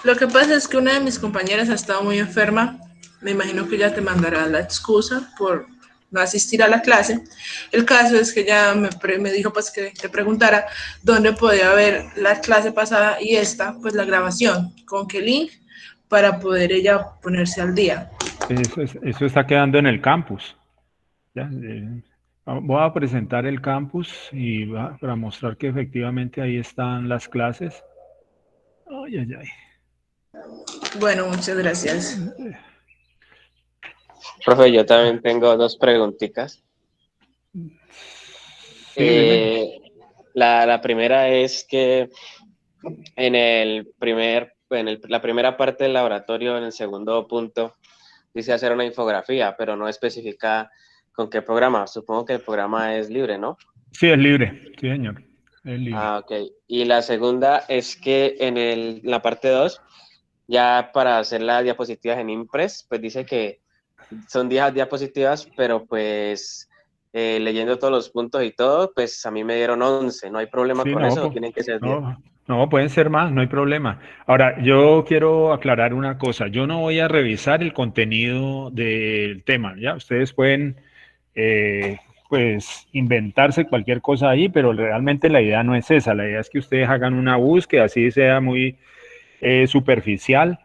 Lo que pasa es que una de mis compañeras ha estado muy enferma. Me imagino que ella te mandará la excusa por no asistir a la clase. El caso es que ella me dijo pues que te preguntara dónde podía ver la clase pasada y esta, pues la grabación, con qué link para poder ella ponerse al día. Eso está quedando en el campus. ¿Ya? Voy a presentar el campus y para mostrar que efectivamente ahí están las clases. Ay, ay, ay. Bueno, muchas gracias. Profe, yo también tengo dos preguntitas. Sí, dime. Eh, la primera es que la primera parte del laboratorio, en el segundo punto, dice hacer una infografía, pero no especifica con qué programa. Supongo que el programa es libre, ¿no? Sí, es libre. Sí, señor. Es libre. Ah, ok. Y la segunda es que la parte 2 ya para hacer las diapositivas en Impress, pues dice que son 10 diapositivas, pero pues leyendo todos los puntos y todo, pues a mí me dieron 11. ¿No hay problema Sí, con no, eso o tienen que ser 10? no, no, pueden ser más, no hay problema. Ahora, yo quiero aclarar una cosa. Yo no voy a revisar el contenido del tema, ¿ya? Ustedes pueden, eh, pues, inventarse cualquier cosa ahí, pero realmente la idea no es esa. La idea es que ustedes hagan una búsqueda, así sea muy superficial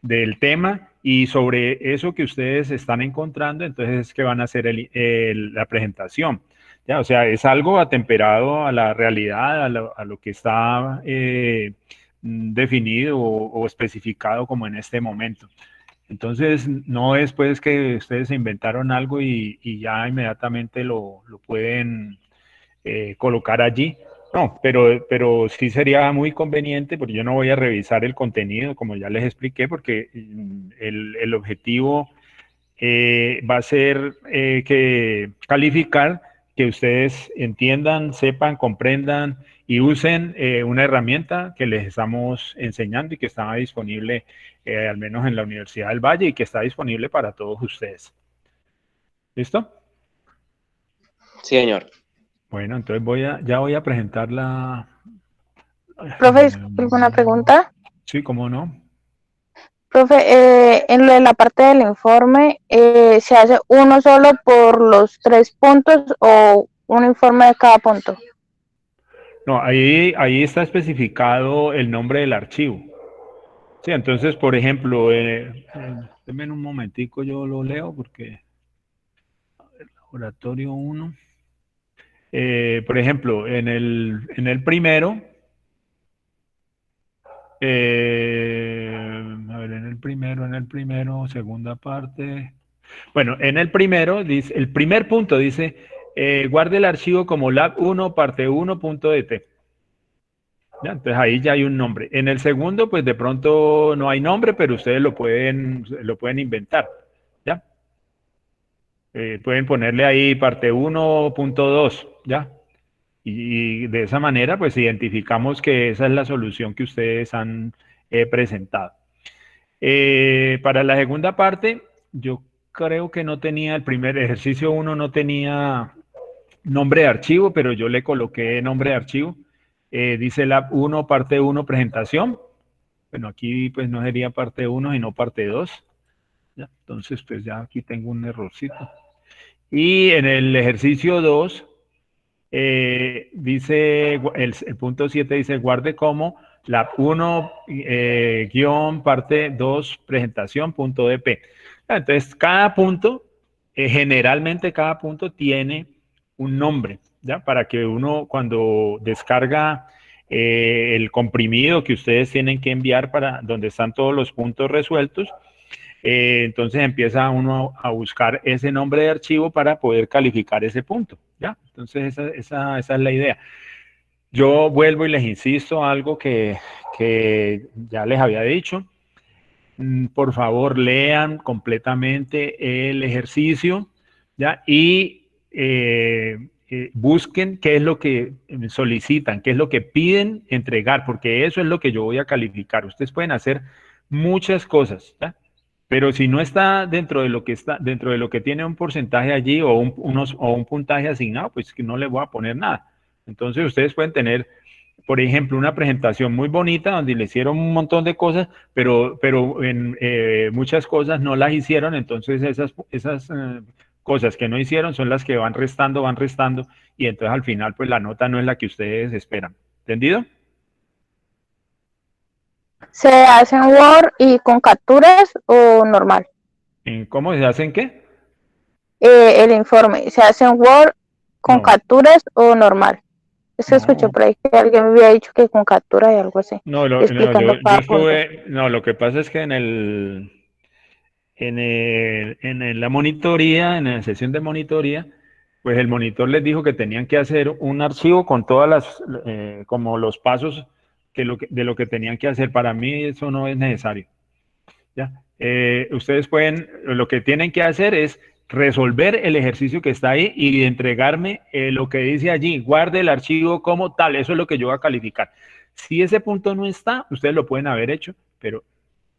del tema y sobre eso que ustedes están encontrando, entonces es que van a hacer la presentación. ¿Ya? O sea, es algo atemperado a la realidad, a lo que está definido o especificado como en este momento. Entonces, no es pues que ustedes se inventaron algo y ya inmediatamente lo pueden colocar allí. No, pero sí sería muy conveniente, porque yo no voy a revisar el contenido, como ya les expliqué, porque el objetivo va a ser que calificar, que ustedes entiendan, sepan, comprendan y usen una herramienta que les estamos enseñando y que está disponible al menos en la Universidad del Valle y que está disponible para todos ustedes. ¿Listo? Sí, señor. Bueno, entonces ya voy a presentar la... Profe, disculpe una pregunta. Sí, cómo no. Profe, en lo de la parte del informe, ¿se hace uno solo por los 3 puntos o un informe de cada punto? No, ahí está especificado el nombre del archivo. Sí, entonces, por ejemplo, denme un momentico, yo lo leo porque laboratorio 1. Por ejemplo, en el primero, a ver, en el primero, segunda parte. Bueno, en el primero, dice, el primer punto dice, guarde el archivo como lab1 parte 1.dt. ¿Ya? Entonces ahí ya hay un nombre. En el segundo, pues de pronto no hay nombre, pero ustedes lo pueden inventar. ¿Ya? Pueden ponerle ahí parte 1.2, ¿ya? Y de esa manera, pues identificamos que esa es la solución que ustedes han presentado. Para la segunda parte, yo creo que no tenía, el primer ejercicio uno no tenía nombre de archivo, pero yo le coloqué nombre de archivo. Dice Lab 1, parte 1, presentación. Bueno, aquí pues no sería parte 1, sino parte 2. ¿Ya? Entonces, pues ya aquí tengo un errorcito. Y en el ejercicio 2, dice, el punto 7 dice, guarde como Lab 1, guión, parte 2, presentación, punto DP. Entonces, cada punto, generalmente cada punto tiene un nombre, ¿ya? Para que uno cuando descarga el comprimido que ustedes tienen que enviar para donde están todos los puntos resueltos, entonces empieza uno a buscar ese nombre de archivo para poder calificar ese punto, ¿ya? Entonces esa es la idea. Yo vuelvo y les insisto algo que ya les había dicho. Por favor, lean completamente el ejercicio, ¿ya? Y busquen qué es lo que solicitan, qué es lo que piden entregar, porque eso es lo que yo voy a calificar. Ustedes pueden hacer muchas cosas, ¿ya? Pero si no está dentro de lo que está, dentro de lo que tiene un porcentaje allí o o un puntaje asignado, pues que no le voy a poner nada. Entonces ustedes pueden tener por ejemplo, una presentación muy bonita donde le hicieron un montón de cosas, pero en muchas cosas no las hicieron, entonces esas cosas que no hicieron son las que van restando, y entonces al final pues la nota no es la que ustedes esperan. ¿Entendido? ¿Se hace en Word y con capturas o normal? ¿Cómo se hacen qué? El informe, ¿se hace en Word con No, capturas o normal? Es que escuché no. por ahí que alguien me había dicho que con captura y algo así. No, Explicando yo cada punto. estuve, no, lo que pasa es que en la monitoría, en la sesión de monitoría, pues el monitor les dijo que tenían que hacer un archivo con todas como los pasos de lo que tenían que hacer. Para mí eso no es necesario, ¿ya? Ustedes lo que tienen que hacer es resolver el ejercicio que está ahí y entregarme lo que dice allí, guarde el archivo como tal, eso es lo que yo voy a calificar. Si ese punto no está, ustedes lo pueden haber hecho, pero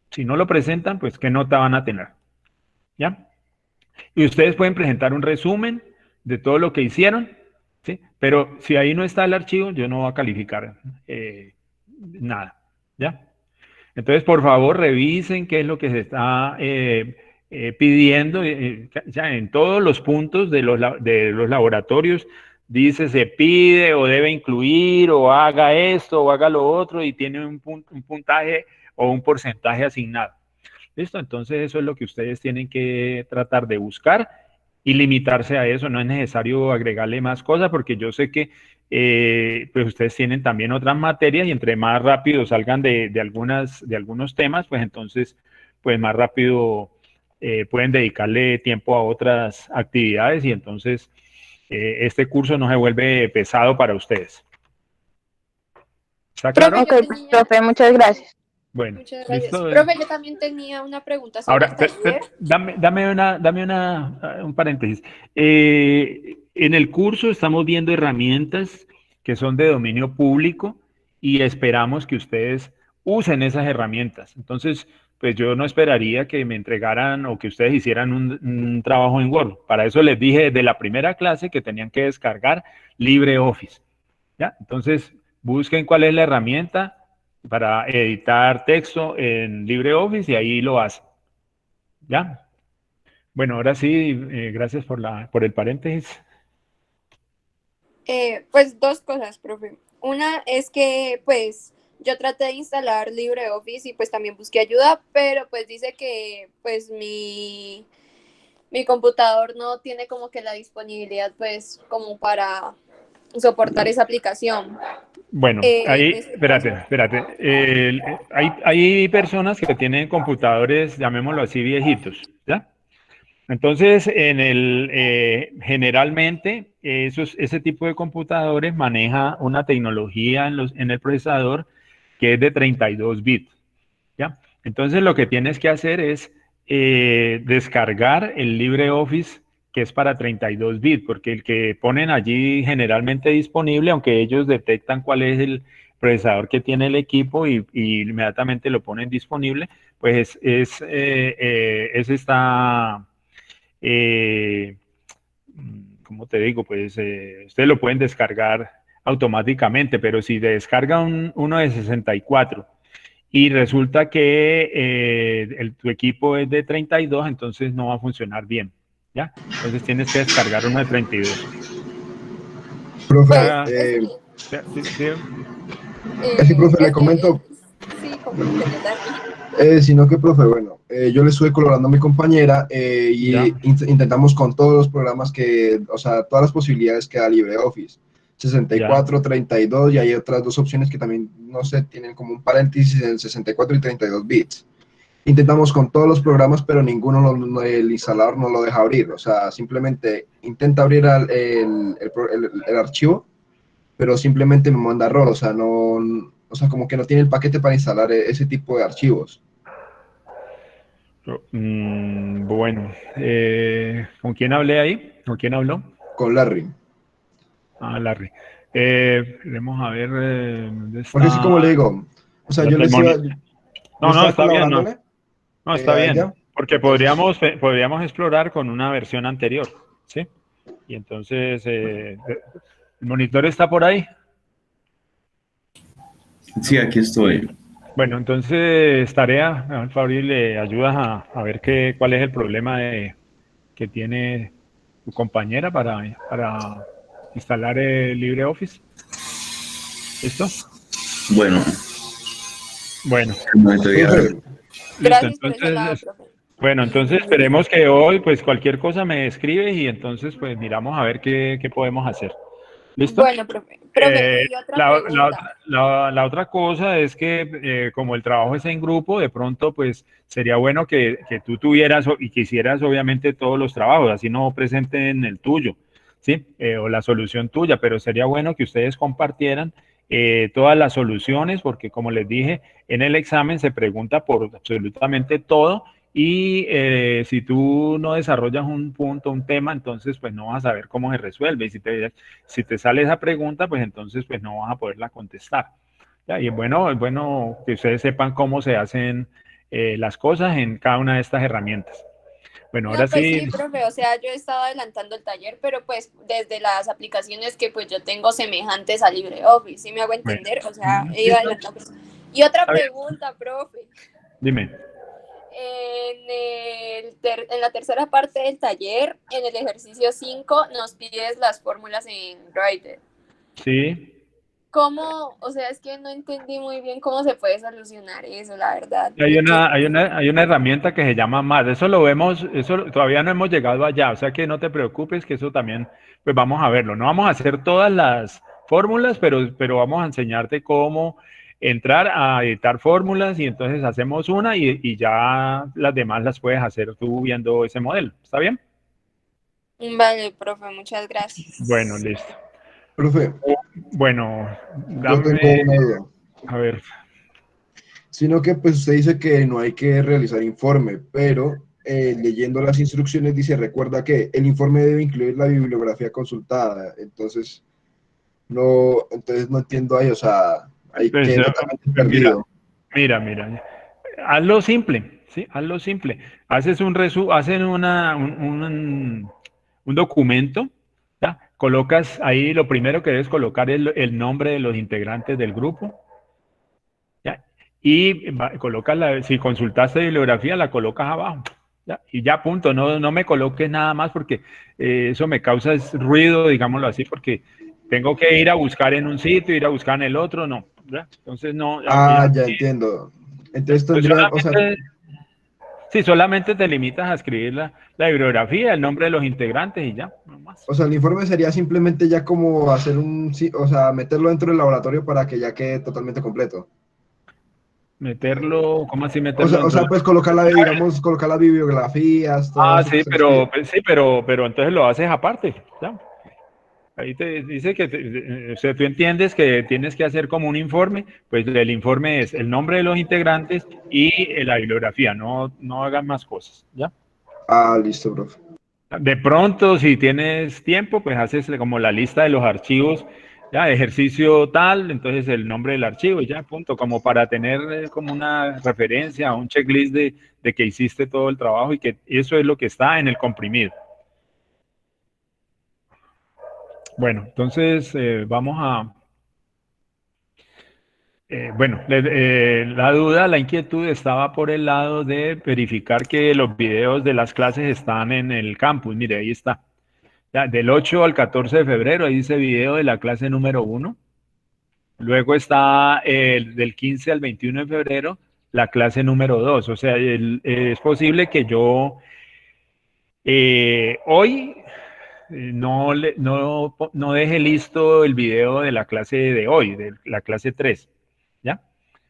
si no lo presentan, pues ¿qué nota van a tener? ¿Ya? Y ustedes pueden presentar un resumen de todo lo que hicieron, ¿sí? Pero si ahí no está el archivo, yo no voy a calificar nada, ¿ya? Entonces, por favor, revisen qué es lo que se está pidiendo. Ya en todos los puntos de los laboratorios dice se pide o debe incluir o haga esto o haga lo otro y tiene un puntaje o un porcentaje asignado. ¿Listo? Entonces eso es lo que ustedes tienen que tratar de buscar y limitarse a eso. No es necesario agregarle más cosas porque yo sé que pues ustedes tienen también otras materias y entre más rápido salgan de algunos temas, pues entonces pues más rápido pueden dedicarle tiempo a otras actividades y entonces este curso no se vuelve pesado para ustedes. ¿Está claro? Ok, profe, muchas gracias. Bueno, Muchas gracias. listo. Profe, yo también tenía una pregunta sobre Ahora, el taller. dame un paréntesis. En el curso estamos viendo herramientas que son de dominio público y esperamos que ustedes usen esas herramientas. Entonces, pues yo no esperaría que me entregaran o que ustedes hicieran un trabajo en Word. Para eso les dije desde la primera clase que tenían que descargar LibreOffice. ¿Ya? Entonces, busquen cuál es la herramienta para editar texto en LibreOffice y ahí lo hacen. ¿Ya? Bueno, ahora sí, gracias por el paréntesis. Pues dos cosas, profe. Una es que pues yo traté de instalar LibreOffice y pues también busqué ayuda, pero pues dice que pues mi computador no tiene como que la disponibilidad pues como para soportar esa aplicación. Bueno, ahí, espérate. Hay personas que tienen computadores, llamémoslo así, viejitos, ¿ya? Entonces, generalmente, ese tipo de computadores maneja una tecnología en el procesador que es de 32 bits, ¿ya? Entonces, lo que tienes que hacer es descargar el LibreOffice que es para 32 bits, porque el que ponen allí generalmente disponible, aunque ellos detectan cuál es el procesador que tiene el equipo y inmediatamente lo ponen disponible, pues ese está ¿cómo te digo? Pues ustedes lo pueden descargar automáticamente, pero si descarga uno de 64 y resulta que tu equipo es de 32, entonces no va a funcionar bien, ¿ya? Entonces tienes que descargar uno de 32. Profe, sí, profe, le comento. Sí, coménteme, Sino que, profe, bueno, yo le estuve colaborando a mi compañera y intentamos con todos los programas o sea, todas las posibilidades que da LibreOffice. 64, 32 y hay otras dos opciones que también, no sé, tienen como un paréntesis en 64 y 32 bits. Intentamos con todos los programas, pero ninguno, el instalador no lo deja abrir. O sea, simplemente intenta abrir el archivo, pero simplemente me manda error. O sea, como que no tiene el paquete para instalar ese tipo de archivos. Bueno, ¿con quién hablé ahí? ¿Con quién habló? Con Larry. Ah, Larry. Vamos a ver dónde está. Porque así como le digo, o sea, yo No, está bien, no. No, está bien, ella. porque podríamos explorar con una versión anterior, ¿sí? Y entonces, ¿el monitor está por ahí? Sí, aquí estoy. Bueno, entonces tarea, Fabri, le ayudas a ver cuál es el problema que tiene tu compañera para instalar el LibreOffice. ¿Listo? Bueno, Bueno, un momento ya. Profe, listo. Gracias por ese lado, Entonces, profe. bueno, entonces esperemos que hoy, pues cualquier cosa me escribe y entonces, pues miramos a ver qué podemos hacer. ¿Listo? Bueno, profe. Profe, y otra pregunta. La otra cosa es que como el trabajo es en grupo, de pronto pues sería bueno que tú tuvieras y quisieras obviamente todos los trabajos, así no presenten el tuyo, ¿sí? O la solución tuya, pero sería bueno que ustedes compartieran todas las soluciones, porque como les dije, en el examen se pregunta por absolutamente todo y si tú no desarrollas un punto, un tema, entonces pues no vas a saber cómo se resuelve. Y si te sale esa pregunta, pues entonces pues no vas a poderla contestar. ¿Ya? Y es bueno que ustedes sepan cómo se hacen las cosas en cada una de estas herramientas. Bueno, ahora No, pues sí, sí, profe, o sea, yo he estado adelantando el taller, pero pues desde las aplicaciones que pues yo tengo semejantes a LibreOffice, ¿sí me hago bueno, entender? O sea, he ido listo, adelantando. Y otra está bien, pregunta, profe. dime. En la tercera parte del taller, en el ejercicio 5, nos pides las fórmulas en Writer. Sí, ¿Cómo? O sea, es que no entendí muy bien cómo se puede solucionar eso, la verdad. hay una herramienta que se llama MAT. Eso lo vemos, eso todavía no hemos llegado allá, o sea que no te preocupes que eso también, pues vamos a verlo. No vamos a hacer todas las fórmulas, pero vamos a enseñarte cómo entrar a editar fórmulas y entonces hacemos una y ya las demás las puedes hacer tú viendo ese modelo. ¿Está bien? Vale, profe, muchas Bueno, gracias. listo. profe, Bueno, yo dame, tengo una duda. a ver, Sino que pues usted dice que no hay que realizar informe, pero leyendo las instrucciones dice, recuerda que el informe debe incluir la bibliografía consultada. Entonces no entiendo ahí, o sea, hay pues, que totalmente mira, perdido. mira, hazlo simple, ¿sí? Hazlo simple. Hacen un documento, ¿ya? Colocas ahí, lo primero que debes colocar es el nombre de los integrantes del grupo, ¿ya? Y colocas si consultaste bibliografía, la colocas abajo, ¿ya? Y ya, punto. No me coloques nada más porque eso me causa ruido, digámoslo así, porque tengo que ir a buscar en un sitio, ir a buscar en el otro, no, ¿ya? Entonces, no, Ah, ya entiendo. Entonces pues tendría, o sea, sí, solamente te limitas a escribir la bibliografía, el nombre de los integrantes y ya, no más. el informe sería simplemente ya como hacer o sea, meterlo dentro del laboratorio para que ya quede totalmente completo. Meterlo, ¿cómo así meterlo O dentro sea, pues colocar digamos, colocar las bibliografías, todo Ah, eso que sí, usted decía. pero entonces lo haces aparte, ¿ya? Ahí te dice que, o sea, tú entiendes que tienes que hacer como un informe, pues el informe es el nombre de los integrantes y la bibliografía, no hagan más cosas, ¿ya? Ah, listo, profe. De pronto, si tienes tiempo, pues haces como la lista de los archivos, ya, ejercicio tal, entonces el nombre del archivo y ya, punto, como para tener como una referencia, un checklist de que hiciste todo el trabajo y que eso es lo que está en el comprimido. Bueno, entonces vamos a... bueno, la duda, la inquietud estaba por el lado de verificar que los videos de las clases están en el campus. Mire, ahí está. Ya, del 8 al 14 de febrero, ahí dice video de la clase número 1. Luego está del 15 al 21 de febrero, la clase número 2. O sea, es posible que yo hoy no deje listo el video de la clase de hoy, de la clase 3, ¿ya?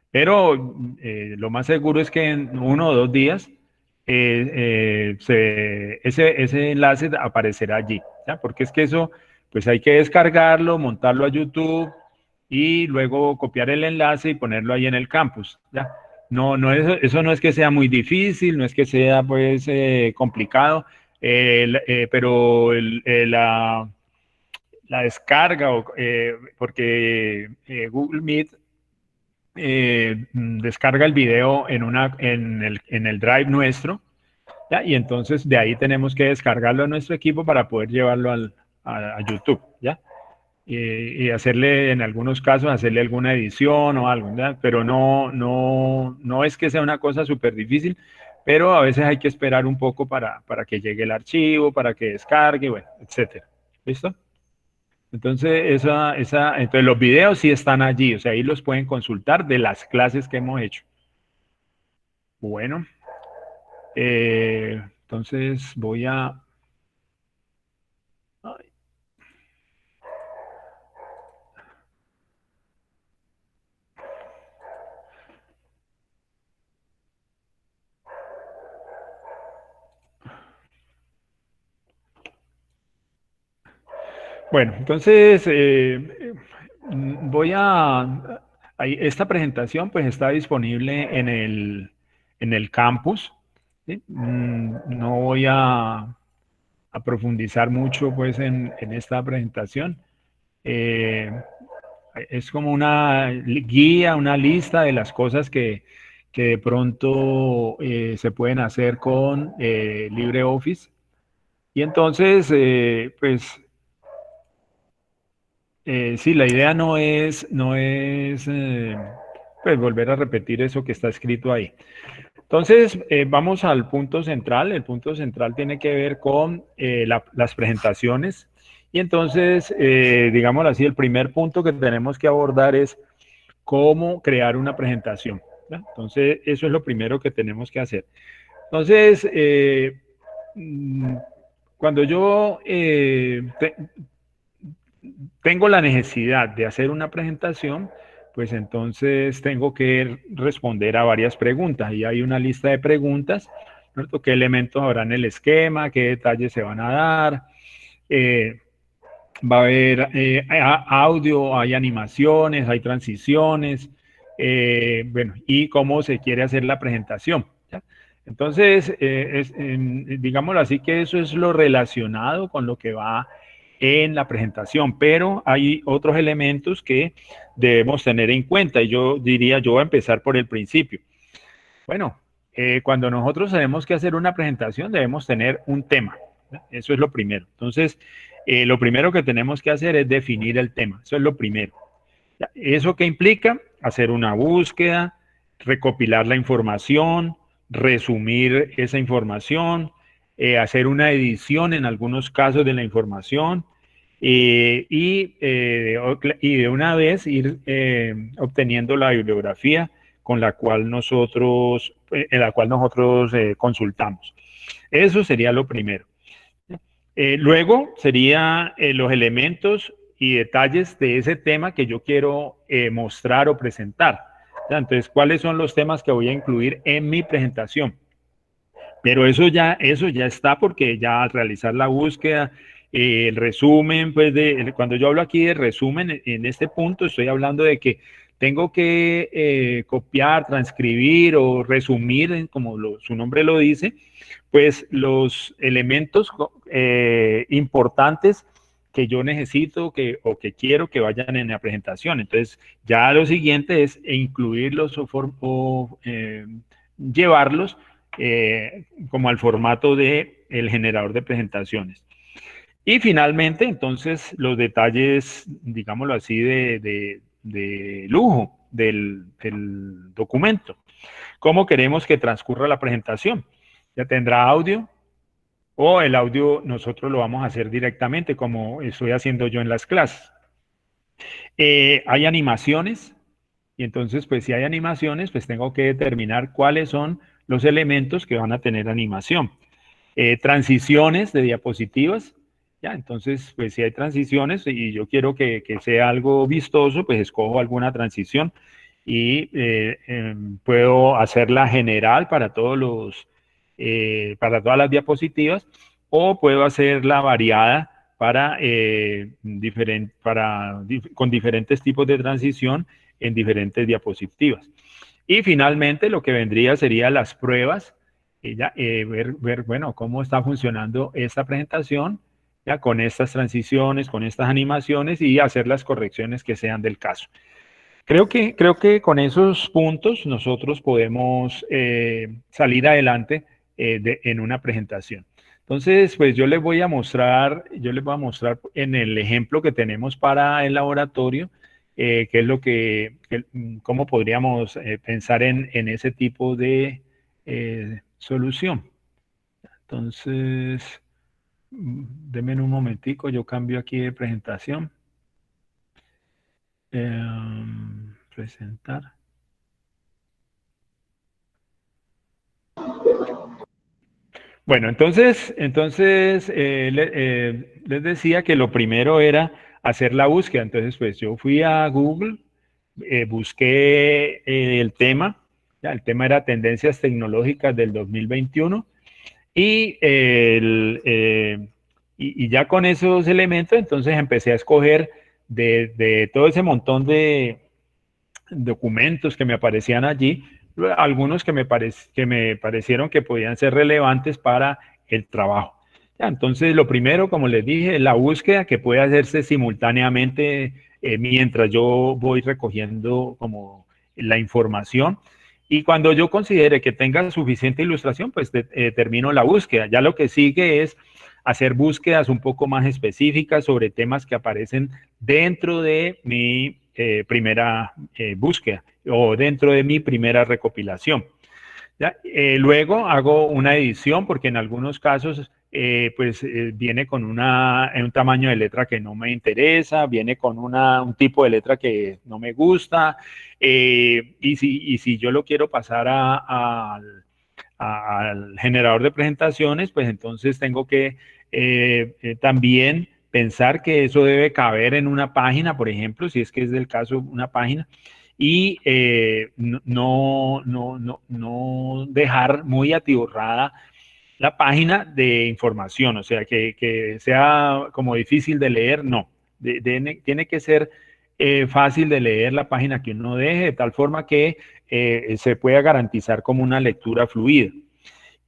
Pero lo más seguro es que en 1 o 2 días ese enlace aparecerá allí, ¿ya? Porque es que eso, pues hay que descargarlo, montarlo a YouTube y luego copiar el enlace y ponerlo ahí en el campus, ¿ya? Eso no es que sea muy difícil, no es que sea pues complicado, pero la descarga, porque Google Meet descarga el video en el drive nuestro, ¿ya? Y entonces de ahí tenemos que descargarlo a nuestro equipo para poder llevarlo a YouTube, ¿ya? y hacerle, en algunos casos, hacerle alguna edición o algo, ¿verdad? Pero no es que sea una cosa súper difícil, pero a veces hay que esperar un poco para que llegue el archivo, para que descargue, bueno, etcétera. ¿Listo? Entonces, entonces los videos sí están allí, o sea, ahí los pueden consultar de las clases que hemos hecho. Bueno, entonces voy a... Ay. Bueno, entonces voy a... esta presentación pues está disponible en el campus, ¿sí? No voy a profundizar mucho pues en esta presentación. Es como una guía, una lista de las cosas que de pronto se pueden hacer con LibreOffice. Y entonces, pues, sí, la idea no es pues, volver a repetir eso que está escrito ahí. Entonces, vamos al punto central. El punto central tiene que ver con las presentaciones. Y entonces, digámoslo así, el primer punto que tenemos que abordar es cómo crear una presentación, ¿verdad? Entonces, eso es lo primero que tenemos que hacer. Entonces, cuando yo tengo la necesidad de hacer una presentación, pues entonces tengo que responder a varias preguntas. Y hay una lista de preguntas, ¿cierto? ¿Qué elementos habrá en el esquema? ¿Qué detalles se van a dar? Va a haber audio, hay animaciones, hay transiciones, bueno, y cómo se quiere hacer la presentación, ¿ya? Entonces, digámoslo así, que eso es lo relacionado con lo que va en la presentación, pero hay otros elementos que debemos tener en cuenta, y yo diría, yo voy a empezar por el principio. Bueno, cuando nosotros tenemos que hacer una presentación, debemos tener un tema, ¿ya? Eso es lo primero. Entonces, lo primero que tenemos que hacer es definir el tema. Eso es lo primero. ¿Eso qué implica? Hacer una búsqueda, recopilar la información, resumir esa información, hacer una edición en algunos casos de la información y de una vez ir obteniendo la bibliografía con la cual nosotros, consultamos. Eso sería lo primero. Luego serían los elementos y detalles de ese tema que yo quiero mostrar o presentar. Entonces, ¿cuáles son los temas que voy a incluir en mi presentación? Pero eso ya está, porque ya al realizar la búsqueda, el resumen, pues cuando yo hablo aquí de resumen, en este punto estoy hablando de que tengo que copiar, transcribir o resumir, como su nombre lo dice, pues los elementos importantes que yo necesito o que quiero que vayan en la presentación. Entonces, ya lo siguiente es incluirlos o llevarlos como al formato de el generador de presentaciones. Y finalmente, entonces, los detalles, digámoslo así, de lujo del documento. ¿Cómo queremos que transcurra la presentación? ¿Ya tendrá audio? O el audio nosotros lo vamos a hacer directamente, como estoy haciendo yo en las clases. Hay animaciones, y entonces, pues si hay animaciones, pues tengo que determinar cuáles son los elementos que van a tener animación. Transiciones de diapositivas, ya, entonces, pues si hay transiciones y yo quiero que sea algo vistoso, pues escojo alguna transición y puedo hacerla general para para todas las diapositivas, o puedo hacerla variada con diferentes tipos de transición en diferentes diapositivas. Y finalmente lo que vendría sería las pruebas, ver, bueno, cómo está funcionando esta presentación, ya, con estas transiciones, con estas animaciones, y hacer las correcciones que sean del caso. Creo que con esos puntos nosotros podemos salir adelante en una presentación. Entonces, pues yo les voy a mostrar en el ejemplo que tenemos para el laboratorio, qué es lo cómo podríamos pensar en ese tipo de solución. Entonces, denme un momentico, yo cambio aquí de presentación. Presentar. Bueno, entonces les decía que lo primero era hacer la búsqueda. Entonces, pues yo fui a Google, busqué el tema. Ya, el tema era tendencias tecnológicas del 2021 y, y ya con esos elementos, entonces empecé a escoger de todo ese montón de documentos que me aparecían allí, algunos que me parecieron que podían ser relevantes para el trabajo. Ya, entonces, lo primero, como les dije, es la búsqueda que puede hacerse simultáneamente mientras yo voy recogiendo como la información. Y cuando yo considere que tenga suficiente ilustración, pues termino la búsqueda. Ya lo que sigue es hacer búsquedas un poco más específicas sobre temas que aparecen dentro de mi primera búsqueda o dentro de mi primera recopilación. ¿Ya? Luego hago una edición porque en algunos casos viene con un tamaño de letra que no me interesa, viene con un tipo de letra que no me gusta, y si yo lo quiero pasar al generador de presentaciones, pues entonces tengo que también pensar que eso debe caber en una página, por ejemplo, si es que es del caso una página, y no dejar muy atiborrada la página de información, o sea, que sea como difícil de leer, no. Tiene que ser fácil de leer la página que uno deje, de tal forma que se pueda garantizar como una lectura fluida.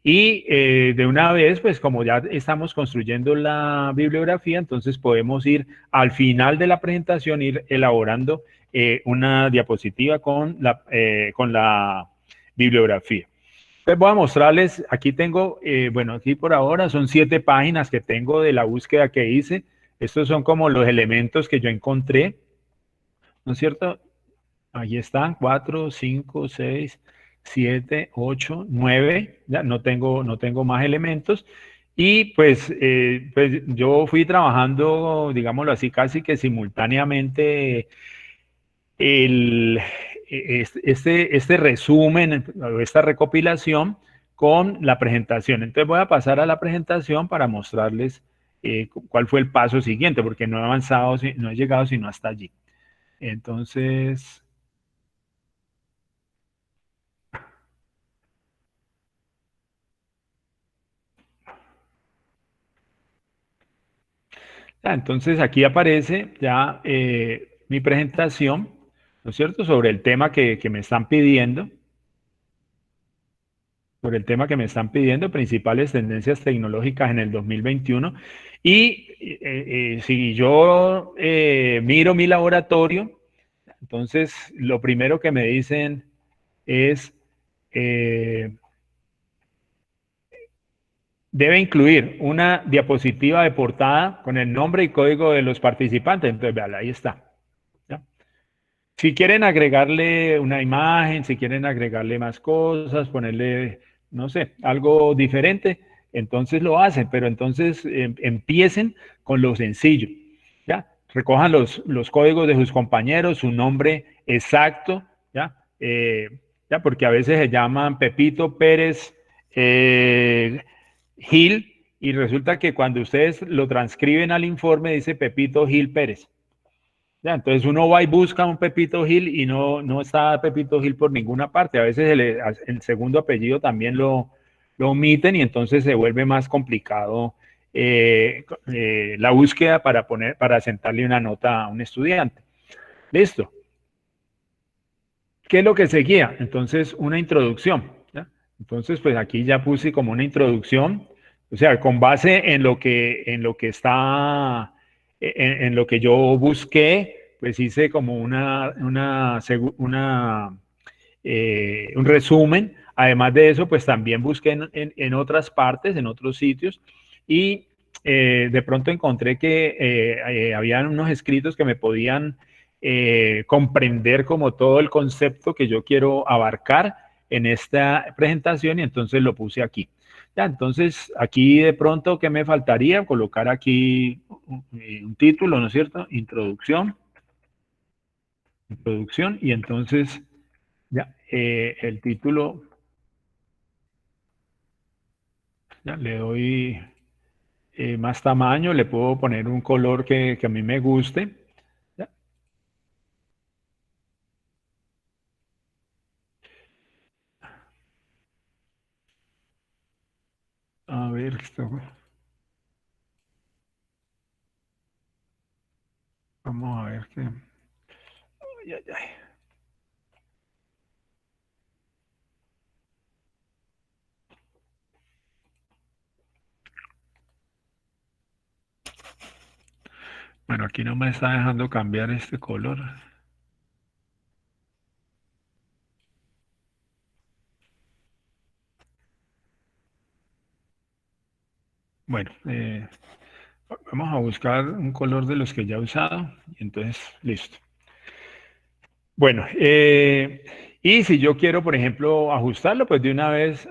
Y de una vez, pues como ya estamos construyendo la bibliografía, entonces podemos ir al final de la presentación, ir elaborando una diapositiva con la bibliografía. Entonces voy a mostrarles, aquí tengo, bueno, aquí por ahora son 7 páginas que tengo de la búsqueda que hice. Estos son como los elementos que yo encontré, ¿no es cierto? Ahí están, 4, 5, 6, 7, 8, 9, ya no tengo más elementos. Y pues yo fui trabajando, digámoslo así, casi que simultáneamente este resumen, esta recopilación con la presentación. Entonces voy a pasar a la presentación para mostrarles cuál fue el paso siguiente, porque no he avanzado, no he llegado sino hasta allí. Entonces... entonces aquí aparece ya mi presentación, ¿no es cierto?, sobre el tema que me están pidiendo, principales tendencias tecnológicas en el 2021. Y si yo miro mi laboratorio, entonces lo primero que me dicen es... debe incluir una diapositiva de portada con el nombre y código de los participantes. Entonces, vean, ahí está. ¿Ya? Si quieren agregarle una imagen, si quieren agregarle más cosas, ponerle, no sé, algo diferente, entonces lo hacen, pero entonces empiecen con lo sencillo. ¿Ya? Recojan los códigos de sus compañeros, su nombre exacto, ¿ya? ¿Ya? Porque a veces se llaman Pepito Pérez Gil, y resulta que cuando ustedes lo transcriben al informe dice Pepito Gil Pérez. Ya, entonces uno va y busca un Pepito Gil y no está Pepito Gil por ninguna parte. A veces el segundo apellido también lo omiten y entonces se vuelve más complicado la búsqueda para sentarle una nota a un estudiante. Listo. ¿Qué es lo que seguía? Entonces, una introducción. ¿Ya? Entonces, pues aquí ya puse como una introducción. O sea, con base en lo que está, en lo que yo busqué, pues hice como un resumen. Además de eso, pues también busqué en otras partes, en otros sitios, y de pronto encontré que habían unos escritos que me podían comprender como todo el concepto que yo quiero abarcar en esta presentación y entonces lo puse aquí. Ya, entonces aquí de pronto, ¿qué me faltaría? Colocar aquí un título, ¿no es cierto? Introducción, y entonces ya el título, ya le doy más tamaño, le puedo poner un color que a mí me guste. ¿Ya? A ver, vamos a ver qué. Ay, ay, ay. Bueno, aquí no me está dejando cambiar este color. Bueno, vamos a buscar un color de los que ya he usado. Y entonces, listo. Bueno, y si yo quiero, por ejemplo, ajustarlo, pues de una vez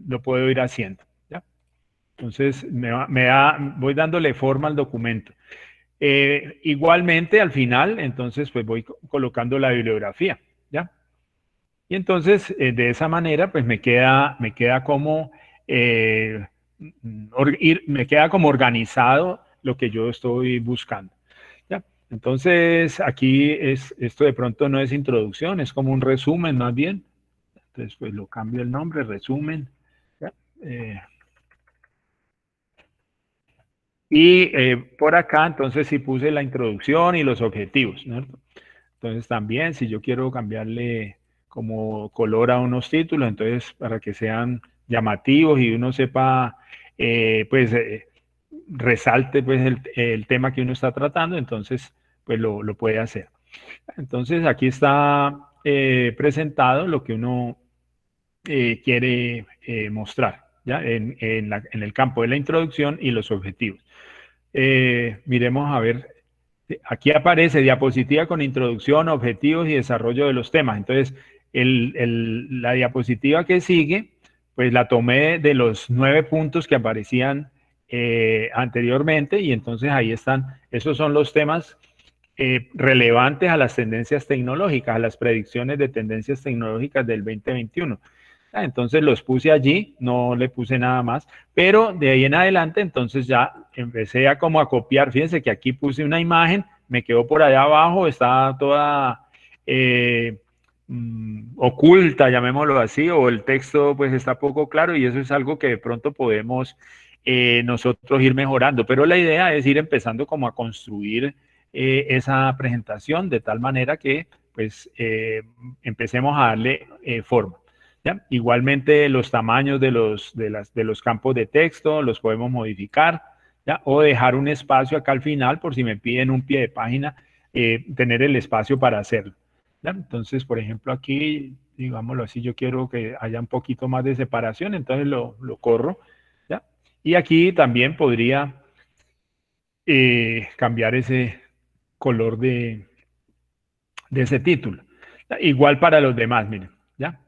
lo puedo ir haciendo. ¿Ya? Entonces, voy dándole forma al documento. Igualmente, al final, entonces, pues voy colocando la bibliografía. ¿Ya? Y entonces, de esa manera, pues me queda como me queda como organizado lo que yo estoy buscando. ¿Ya? Entonces, aquí esto de pronto no es introducción, es como un resumen más bien. Entonces, pues lo cambio el nombre, resumen. ¿Ya? Por acá, entonces, sí puse la introducción y los objetivos, ¿no? Entonces, también, si yo quiero cambiarle como color a unos títulos, entonces, para que sean llamativos y uno sepa, resalte pues el tema que uno está tratando, entonces pues lo puede hacer. Entonces aquí está presentado lo que uno quiere mostrar, ¿ya? En el campo de la introducción y los objetivos. Miremos a ver, aquí aparece diapositiva con introducción, objetivos y desarrollo de los temas. Entonces, la diapositiva que sigue, pues la tomé de los 9 puntos que aparecían anteriormente y entonces ahí están, esos son los temas relevantes a las tendencias tecnológicas, a las predicciones de tendencias tecnológicas del 2021. Entonces los puse allí, no le puse nada más, pero de ahí en adelante entonces ya empecé a como a copiar. Fíjense que aquí puse una imagen, me quedó por allá abajo, está toda oculta, llamémoslo así, o el texto pues está poco claro y eso es algo que de pronto podemos nosotros ir mejorando, pero la idea es ir empezando como a construir esa presentación de tal manera que pues empecemos a darle forma. ¿Ya? Igualmente los tamaños de los campos de texto los podemos modificar, ¿ya? O dejar un espacio acá al final por si me piden un pie de página, tener el espacio para hacerlo. ¿Ya? Entonces, por ejemplo, aquí, digámoslo así, yo quiero que haya un poquito más de separación, entonces lo corro. ¿Ya? Y aquí también podría cambiar ese color de ese título. ¿Ya? Igual para los demás, miren. ¿Ya?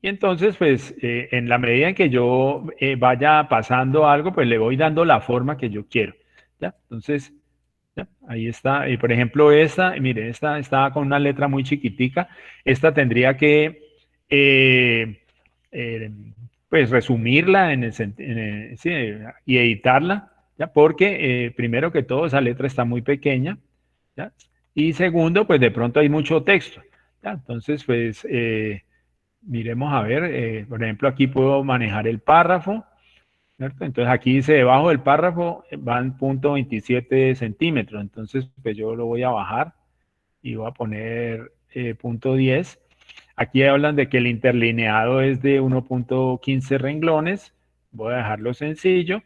Y entonces, pues, en la medida en que yo vaya pasando algo, pues le voy dando la forma que yo quiero. ¿Ya? Entonces, ¿ya? Ahí está. Por ejemplo, mire, esta está con una letra muy chiquitica. Esta tendría que, pues, resumirla sí, y editarla, ¿ya? Porque, primero que todo, esa letra está muy pequeña, ¿ya? Y segundo, pues, de pronto hay mucho texto, ¿ya? Entonces, pues, miremos a ver, por ejemplo, aquí puedo manejar el párrafo, ¿cierto? Entonces aquí dice debajo del párrafo van 0.27 centímetros, entonces pues yo lo voy a bajar y voy a poner 0.10. Aquí hablan de que el interlineado es de 1.15 renglones, voy a dejarlo sencillo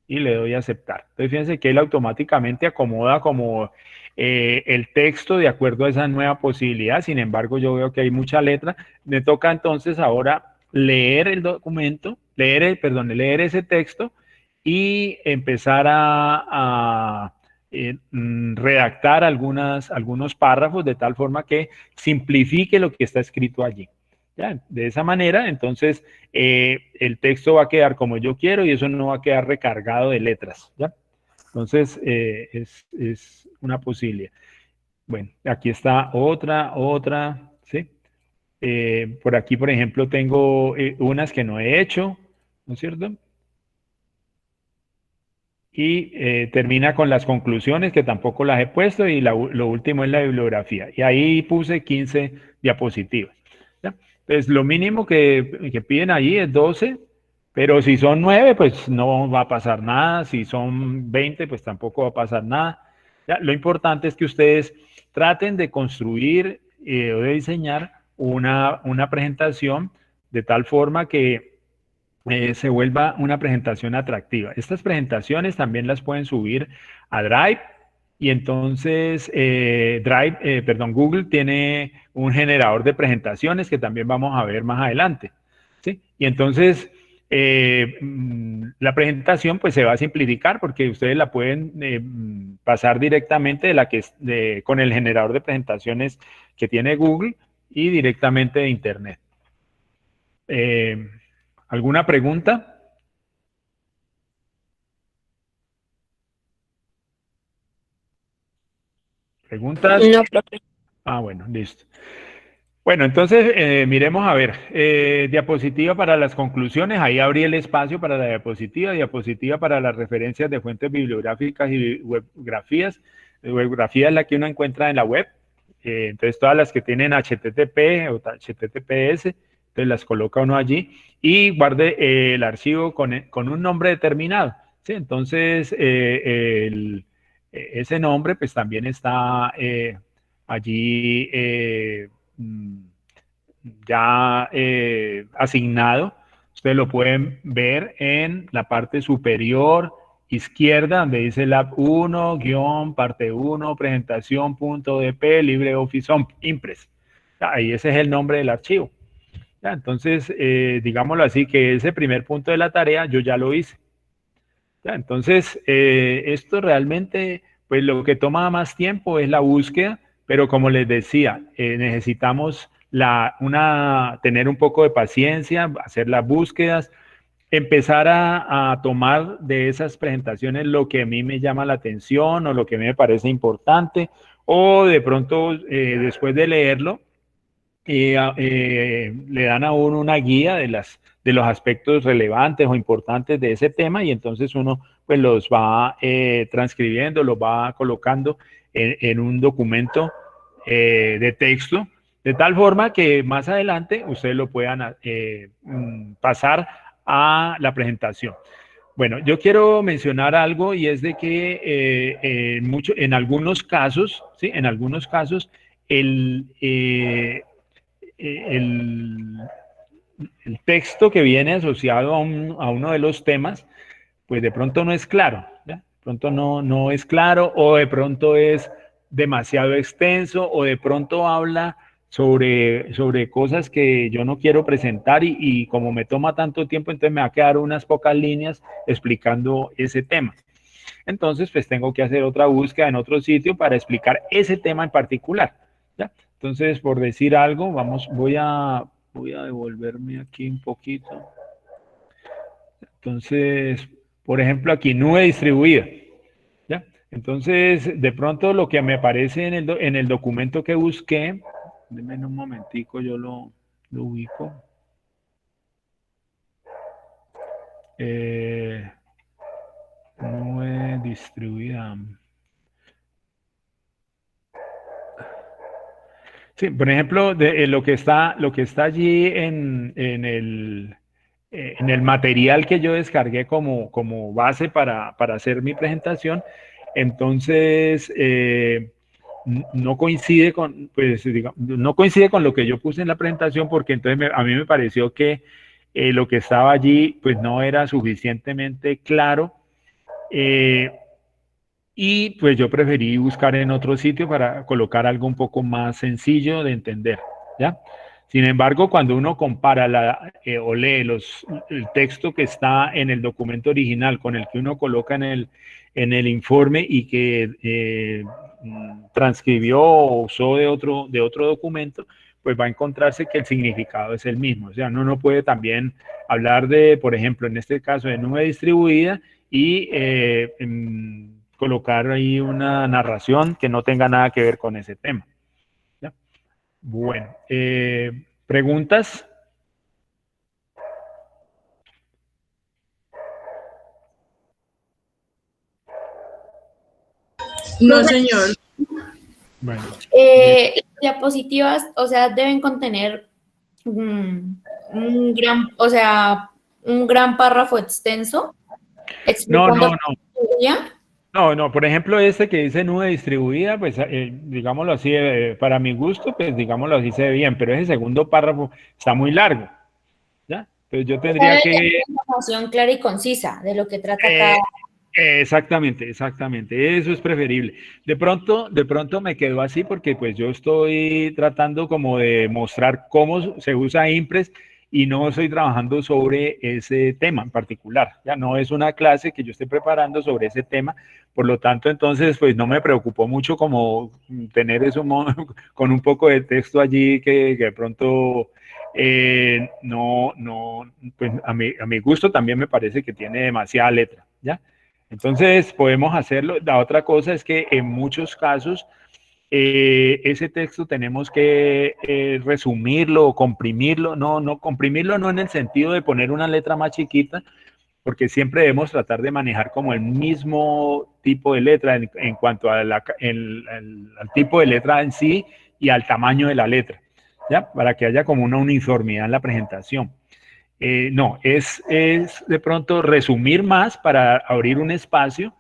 y le doy a aceptar. Entonces fíjense que él automáticamente acomoda como el texto de acuerdo a esa nueva posibilidad. Sin embargo, yo veo que hay mucha letra. Me toca entonces ahora leer el documento, leer ese texto y empezar a redactar algunos párrafos de tal forma que simplifique lo que está escrito allí. ¿Ya? De esa manera, entonces, el texto va a quedar como yo quiero y eso no va a quedar recargado de letras. ¿Ya? Entonces, es una posibilidad. Bueno, aquí está otra, ¿sí? Por aquí, por ejemplo, tengo unas que no he hecho, ¿no es cierto? Y termina con las conclusiones, que tampoco las he puesto, y lo último es la bibliografía. Y ahí puse 15 diapositivas. ¿Ya? Entonces, lo mínimo que piden ahí es 12, pero si son 9, pues no va a pasar nada. Si son 20, pues tampoco va a pasar nada. ¿Ya? Lo importante es que ustedes traten de construir o de diseñar una presentación de tal forma que se vuelva una presentación atractiva. Estas presentaciones también las pueden subir a Drive y entonces Google tiene un generador de presentaciones que también vamos a ver más adelante. ¿Sí? Y entonces la presentación pues se va a simplificar porque ustedes la pueden pasar directamente con el generador de presentaciones que tiene Google y directamente de Internet. ¿Alguna pregunta? ¿Preguntas? No, profe. Ah, bueno, listo. Bueno, entonces miremos a ver. Diapositiva para las conclusiones. Ahí abrí el espacio para la diapositiva. Diapositiva para las referencias de fuentes bibliográficas y webgrafías. Webgrafía es la que uno encuentra en la web. Entonces, todas las que tienen HTTP o HTTPS, entonces las coloca uno allí y guarde el archivo con un nombre determinado. ¿Sí? Entonces, ese nombre pues también está allí ya asignado. Ustedes lo pueden ver en la parte superior izquierda, donde dice Lab 1, guión, parte 1, presentación.dp, LibreOffice Impress. Ahí ese es el nombre del archivo. ¿Ya? Entonces, digámoslo así, que ese primer punto de la tarea yo ya lo hice. ¿Ya? Entonces, esto realmente, pues lo que toma más tiempo es la búsqueda, pero como les decía, necesitamos tener un poco de paciencia, hacer las búsquedas, empezar a tomar de esas presentaciones lo que a mí me llama la atención o lo que a mí me parece importante, o de pronto, después de leerlo, le dan a uno una guía de los aspectos relevantes o importantes de ese tema y entonces uno pues los va transcribiendo, los va colocando en un documento de texto, de tal forma que más adelante ustedes lo puedan pasar a la presentación. Bueno, yo quiero mencionar algo y es de que en algunos casos, ¿sí? En algunos casos, el, el texto que viene asociado a uno de los temas, pues de pronto no es claro, ¿ya? De pronto no es claro o de pronto es demasiado extenso o de pronto habla sobre cosas que yo no quiero presentar y como me toma tanto tiempo, entonces me va a quedar unas pocas líneas explicando ese tema. Entonces, pues tengo que hacer otra búsqueda en otro sitio para explicar ese tema en particular, ¿ya? Entonces, por decir algo, voy a devolverme aquí un poquito. Entonces, por ejemplo, aquí nube distribuida, ¿ya? Entonces, de pronto lo que me aparece en el documento que busqué, denme un momentico, yo lo ubico. Nube distribuida. Sí, por ejemplo, lo que está allí en el material que yo descargué como base para hacer mi presentación, entonces no coincide con, pues, digamos, no coincide con lo que yo puse en la presentación porque entonces a mí me pareció que lo que estaba allí pues no era suficientemente claro. Y pues yo preferí buscar en otro sitio para colocar algo un poco más sencillo de entender, ¿ya? Sin embargo, cuando uno compara o lee el texto que está en el documento original con el que uno coloca en el informe y que transcribió o usó de otro documento, pues va a encontrarse que el significado es el mismo. O sea, uno no puede también hablar de, por ejemplo, en este caso de nube distribuida y colocar ahí una narración que no tenga nada que ver con ese tema. ¿Ya? Bueno, ¿preguntas? No, señor. Bueno. Las diapositivas, o sea, deben contener un gran párrafo extenso explicando No, por ejemplo, este que dice nube distribuida, pues digámoslo así, para mi gusto, pues digámoslo así se ve bien, pero ese segundo párrafo está muy largo, ¿ya? Entonces yo tendría que... información clara y concisa de lo que trata cada... Exactamente, eso es preferible. De pronto me quedó así porque pues yo estoy tratando como de mostrar cómo se usa Impress y no estoy trabajando sobre ese tema en particular. Ya no es una clase que yo esté preparando sobre ese tema, por lo tanto entonces pues no me preocupó mucho como tener eso con un poco de texto allí que de pronto pues a mi gusto también me parece que tiene demasiada letra, ¿ya? Entonces podemos hacerlo. La otra cosa es que en muchos casos ese texto tenemos que resumirlo o comprimirlo. No, comprimirlo no en el sentido de poner una letra más chiquita, porque siempre debemos tratar de manejar como el mismo tipo de letra en cuanto al tipo de letra en sí y al tamaño de la letra, ¿ya? Para que haya como una uniformidad en la presentación. No, es de pronto resumir más para abrir un espacio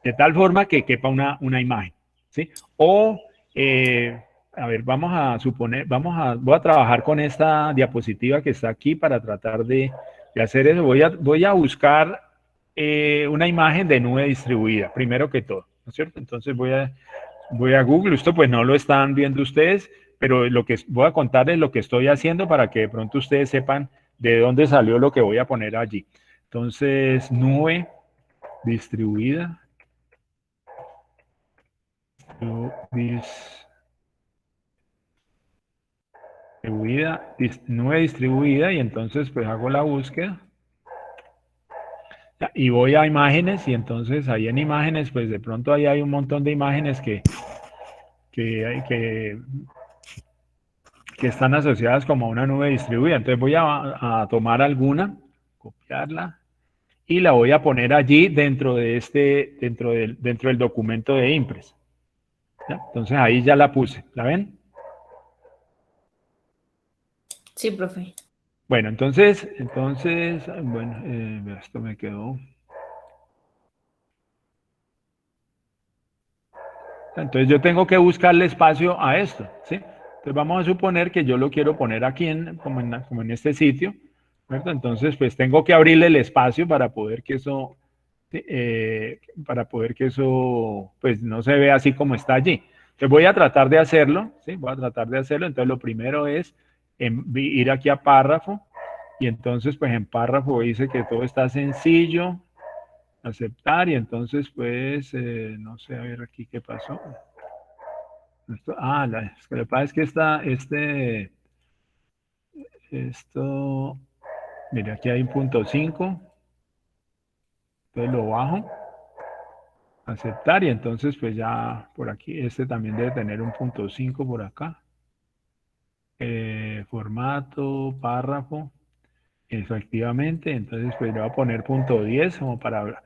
de tal forma que quepa una imagen, ¿sí? O, a ver, voy a trabajar con esta diapositiva que está aquí para tratar de hacer eso. Voy a buscar una imagen de nube distribuida, primero que todo, ¿no es cierto? Entonces voy a Google, esto pues no lo están viendo ustedes, pero lo que voy a contarles lo que estoy haciendo para que de pronto ustedes sepan de dónde salió lo que voy a poner allí. Entonces, nube distribuida. Nube distribuida y entonces pues hago la búsqueda. Y voy a imágenes y entonces ahí en imágenes pues de pronto ahí hay un montón de imágenes que están asociadas como a una nube distribuida. Entonces voy a tomar alguna, copiarla y la voy a poner allí dentro del documento de Impress. ¿Ya? Entonces ahí ya la puse, ¿la ven? Sí, profe. Bueno, entonces, bueno, esto me quedó. Entonces yo tengo que buscarle espacio a esto, ¿sí? Entonces vamos a suponer que yo lo quiero poner aquí como en este sitio, ¿verdad? Entonces pues tengo que abrirle el espacio para poder que eso, pues no se vea así como está allí. Entonces voy a tratar de hacerlo, ¿sí? Voy a tratar de hacerlo. Entonces lo primero es ir aquí a párrafo y entonces pues en párrafo dice que todo está sencillo, aceptar y entonces pues no sé, a ver aquí qué pasó. Esto, lo que pasa es que esto, mire, aquí hay un punto 5, entonces lo bajo, aceptar y entonces pues ya por aquí, este también debe tener un punto 5 por acá. Formato, párrafo, efectivamente, entonces pues le voy a poner punto 10 como para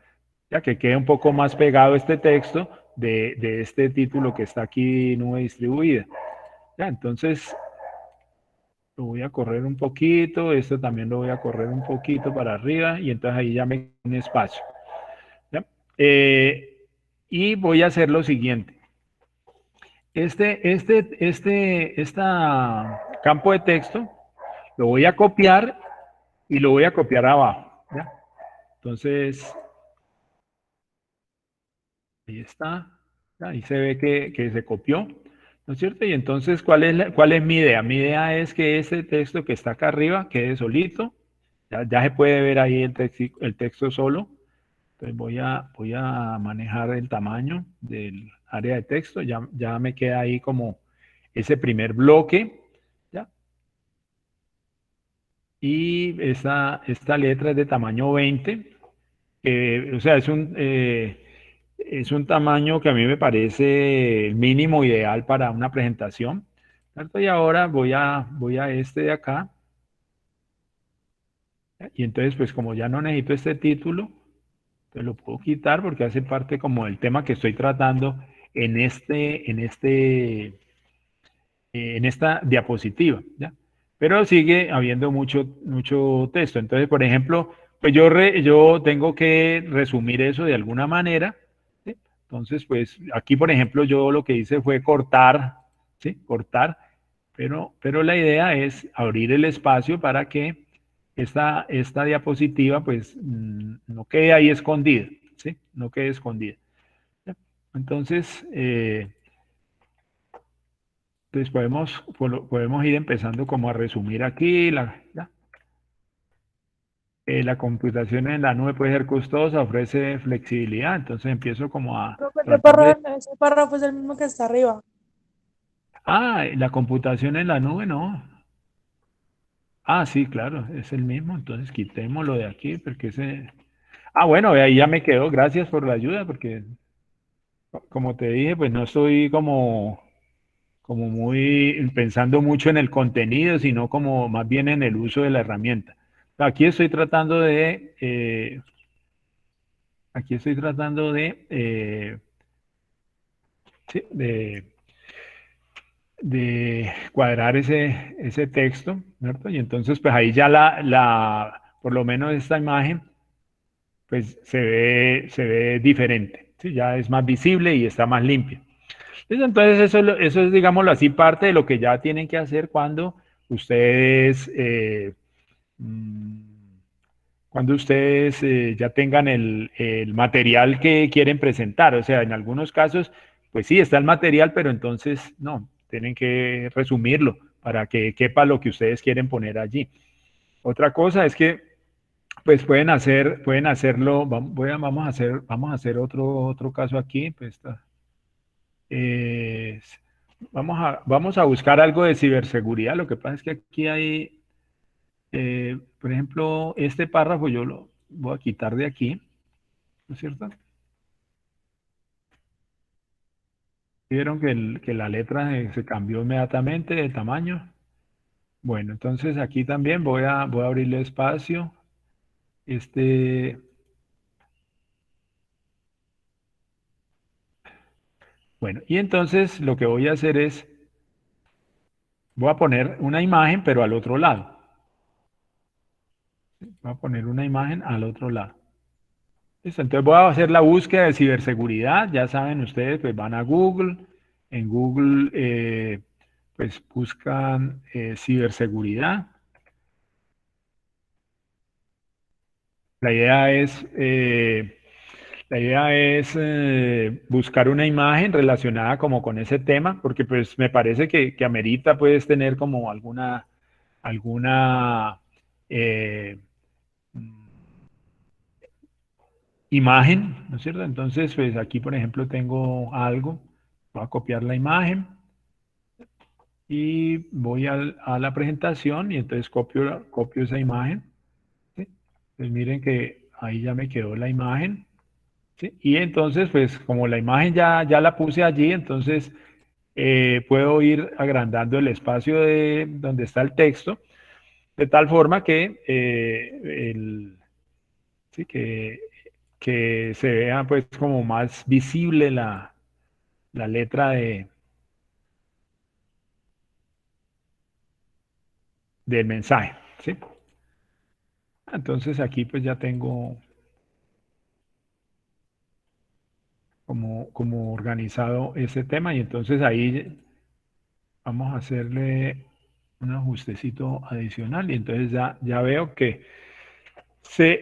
ya que quede un poco más pegado este texto de este título que está aquí, nube distribuida. Ya, entonces lo voy a correr un poquito, esto también lo voy a correr un poquito para arriba y entonces ahí ya me queda un espacio. ¿Ya? Y voy a hacer lo siguiente. Campo de texto lo voy a copiar y lo voy a copiar abajo. ¿Ya? Entonces, ahí está. Ahí se ve que se copió. ¿no es cierto? Y entonces, ¿cuál es mi idea? Mi idea es que ese texto que está acá arriba quede solito. Ya se puede ver ahí el texto solo. Entonces voy a manejar el tamaño del área de texto. Ya me queda ahí como ese primer bloque. ¿Ya? Y esta letra es de tamaño 20. O sea, es un tamaño que a mí me parece el mínimo ideal para una presentación. ¿Cierto? Y ahora voy a este de acá. Y entonces, pues como ya no necesito este título, pues lo puedo quitar porque hace parte como del tema que estoy tratando en esta diapositiva, ¿ya? Pero sigue habiendo mucho texto. Entonces, por ejemplo, pues yo tengo que resumir eso de alguna manera, ¿sí? Entonces, pues aquí, por ejemplo, yo lo que hice fue cortar, ¿sí? Cortar, pero la idea es abrir el espacio para que esta diapositiva, pues, no quede ahí escondida, ¿sí? No quede escondida. ¿Ya? Entonces, podemos ir empezando como a resumir aquí. La computación en la nube puede ser costosa, ofrece flexibilidad. Entonces empiezo como a Profe, tratar de... ese párrafo es el mismo que está arriba. La computación en la nube, no. Sí, claro, es el mismo. Entonces quitémoslo de aquí porque ese... bueno, ahí ya me quedó. Gracias por la ayuda porque, como te dije, pues no estoy como muy pensando mucho en el contenido, sino como más bien en el uso de la herramienta. Aquí estoy tratando sí, de cuadrar ese texto, ¿cierto? Y entonces, pues ahí ya por lo menos esta imagen, pues se ve diferente, ¿sí? Ya es más visible y está más limpia. Entonces eso es, digámoslo así, parte de lo que ya tienen que hacer ustedes, mm, cuando ustedes ya tengan el material que quieren presentar. O sea, en algunos casos, pues sí, está el material, pero entonces no, tienen que resumirlo para que quepa lo que ustedes quieren poner allí. Otra cosa es que pues pueden hacerlo, vamos a hacer otro caso aquí, pues eh, vamos a buscar algo de ciberseguridad. Lo que pasa es que aquí hay, por ejemplo, este párrafo yo lo voy a quitar de aquí, ¿no es cierto? Vieron que la letra se cambió inmediatamente de tamaño. Bueno, entonces aquí también voy a abrirle espacio. Bueno, y entonces lo que voy a hacer es, voy a poner una imagen, pero al otro lado. Voy a poner una imagen al otro lado. Listo, entonces voy a hacer la búsqueda de ciberseguridad. Ya saben ustedes, pues van a Google. En Google, pues buscan ciberseguridad. La idea es, buscar una imagen relacionada como con ese tema, porque pues me parece que amerita pues tener como alguna eh, imagen, ¿no es cierto? Entonces, pues aquí, por ejemplo, tengo algo. Voy a copiar la imagen y voy a la presentación y entonces copio esa imagen, ¿sí? Pues miren que ahí ya me quedó la imagen, ¿sí? Y entonces, pues como la imagen ya la puse allí, entonces puedo ir agrandando el espacio de donde está el texto, de tal forma que, sí, que se vea pues como más visible la letra del mensaje, ¿sí? Entonces aquí pues ya tengo como organizado ese tema y entonces ahí vamos a hacerle un ajustecito adicional y entonces ya veo que se,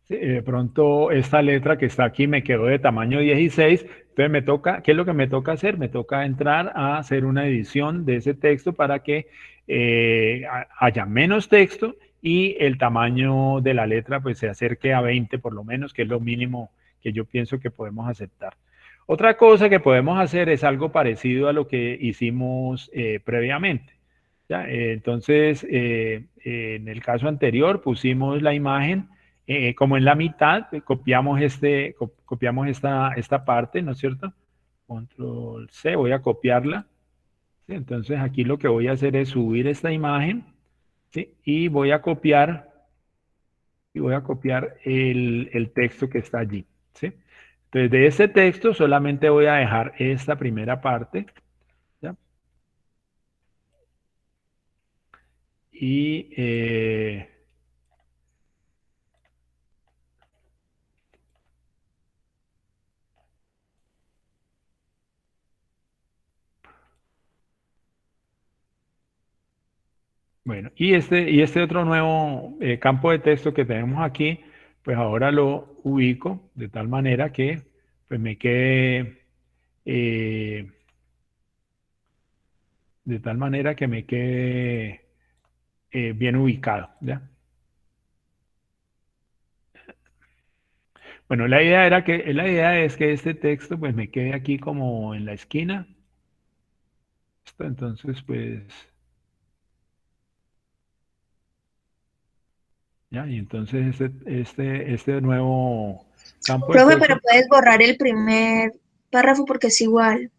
de pronto esta letra que está aquí me quedó de tamaño 16, Entonces me toca, ¿qué es lo que me toca hacer? Me toca entrar a hacer una edición de ese texto para que haya menos texto y el tamaño de la letra pues se acerque a 20 por lo menos, que es lo mínimo que yo pienso que podemos aceptar. Otra cosa que podemos hacer es algo parecido a lo que hicimos previamente. ¿Ya? Entonces, en el caso anterior pusimos la imagen como en la mitad, copiamos esta parte, ¿no es cierto? Control C, voy a copiarla. ¿Sí? Entonces aquí lo que voy a hacer es subir esta imagen, ¿sí? Y voy a copiar el texto que está allí, ¿sí? Entonces de ese texto solamente voy a dejar esta primera parte, ¿ya? Y bueno, y este otro nuevo campo de texto que tenemos aquí, pues ahora lo ubico de tal manera que pues me quede bien ubicado, ¿ya? Bueno, la idea es que este texto pues me quede aquí como en la esquina. Entonces, pues, ya, y entonces este nuevo campo de Profe, texto. pero puedes borrar el primer párrafo porque es igual.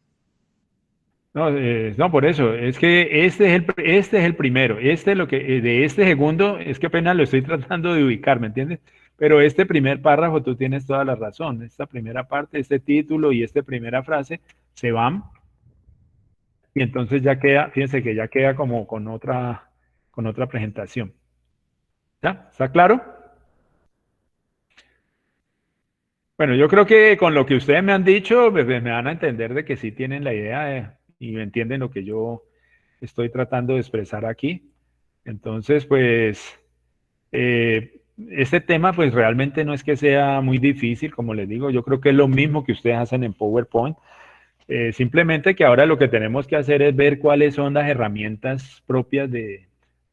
No, por eso, es que este es el primero, de este segundo es que apenas lo estoy tratando de ubicar, ¿me entiendes? Pero este primer párrafo tú tienes toda la razón, esta primera parte, este título y esta primera frase se van y entonces ya queda, fíjense que ya queda como con otra presentación. ¿Ya? ¿Está claro? Bueno, yo creo que con lo que ustedes me han dicho, pues, me van a entender de que sí tienen la idea y entienden lo que yo estoy tratando de expresar aquí. Entonces, pues, este tema, pues realmente no es que sea muy difícil, como les digo, yo creo que es lo mismo que ustedes hacen en PowerPoint. Simplemente que ahora lo que tenemos que hacer es ver cuáles son las herramientas propias de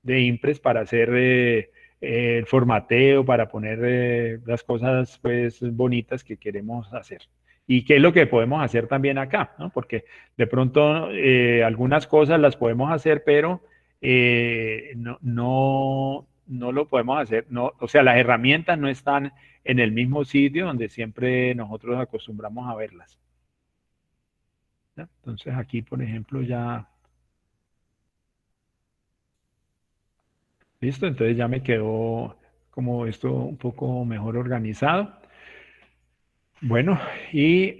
Impress para hacer el formateo, para poner las cosas pues bonitas que queremos hacer. Y qué es lo que podemos hacer también acá, ¿no? Porque de pronto algunas cosas las podemos hacer, pero no lo podemos hacer. No, o sea, las herramientas no están en el mismo sitio donde siempre nosotros acostumbramos a verlas. ¿Ya? Entonces aquí, por ejemplo, ya... Listo, entonces ya me quedó como esto un poco mejor organizado. Bueno, y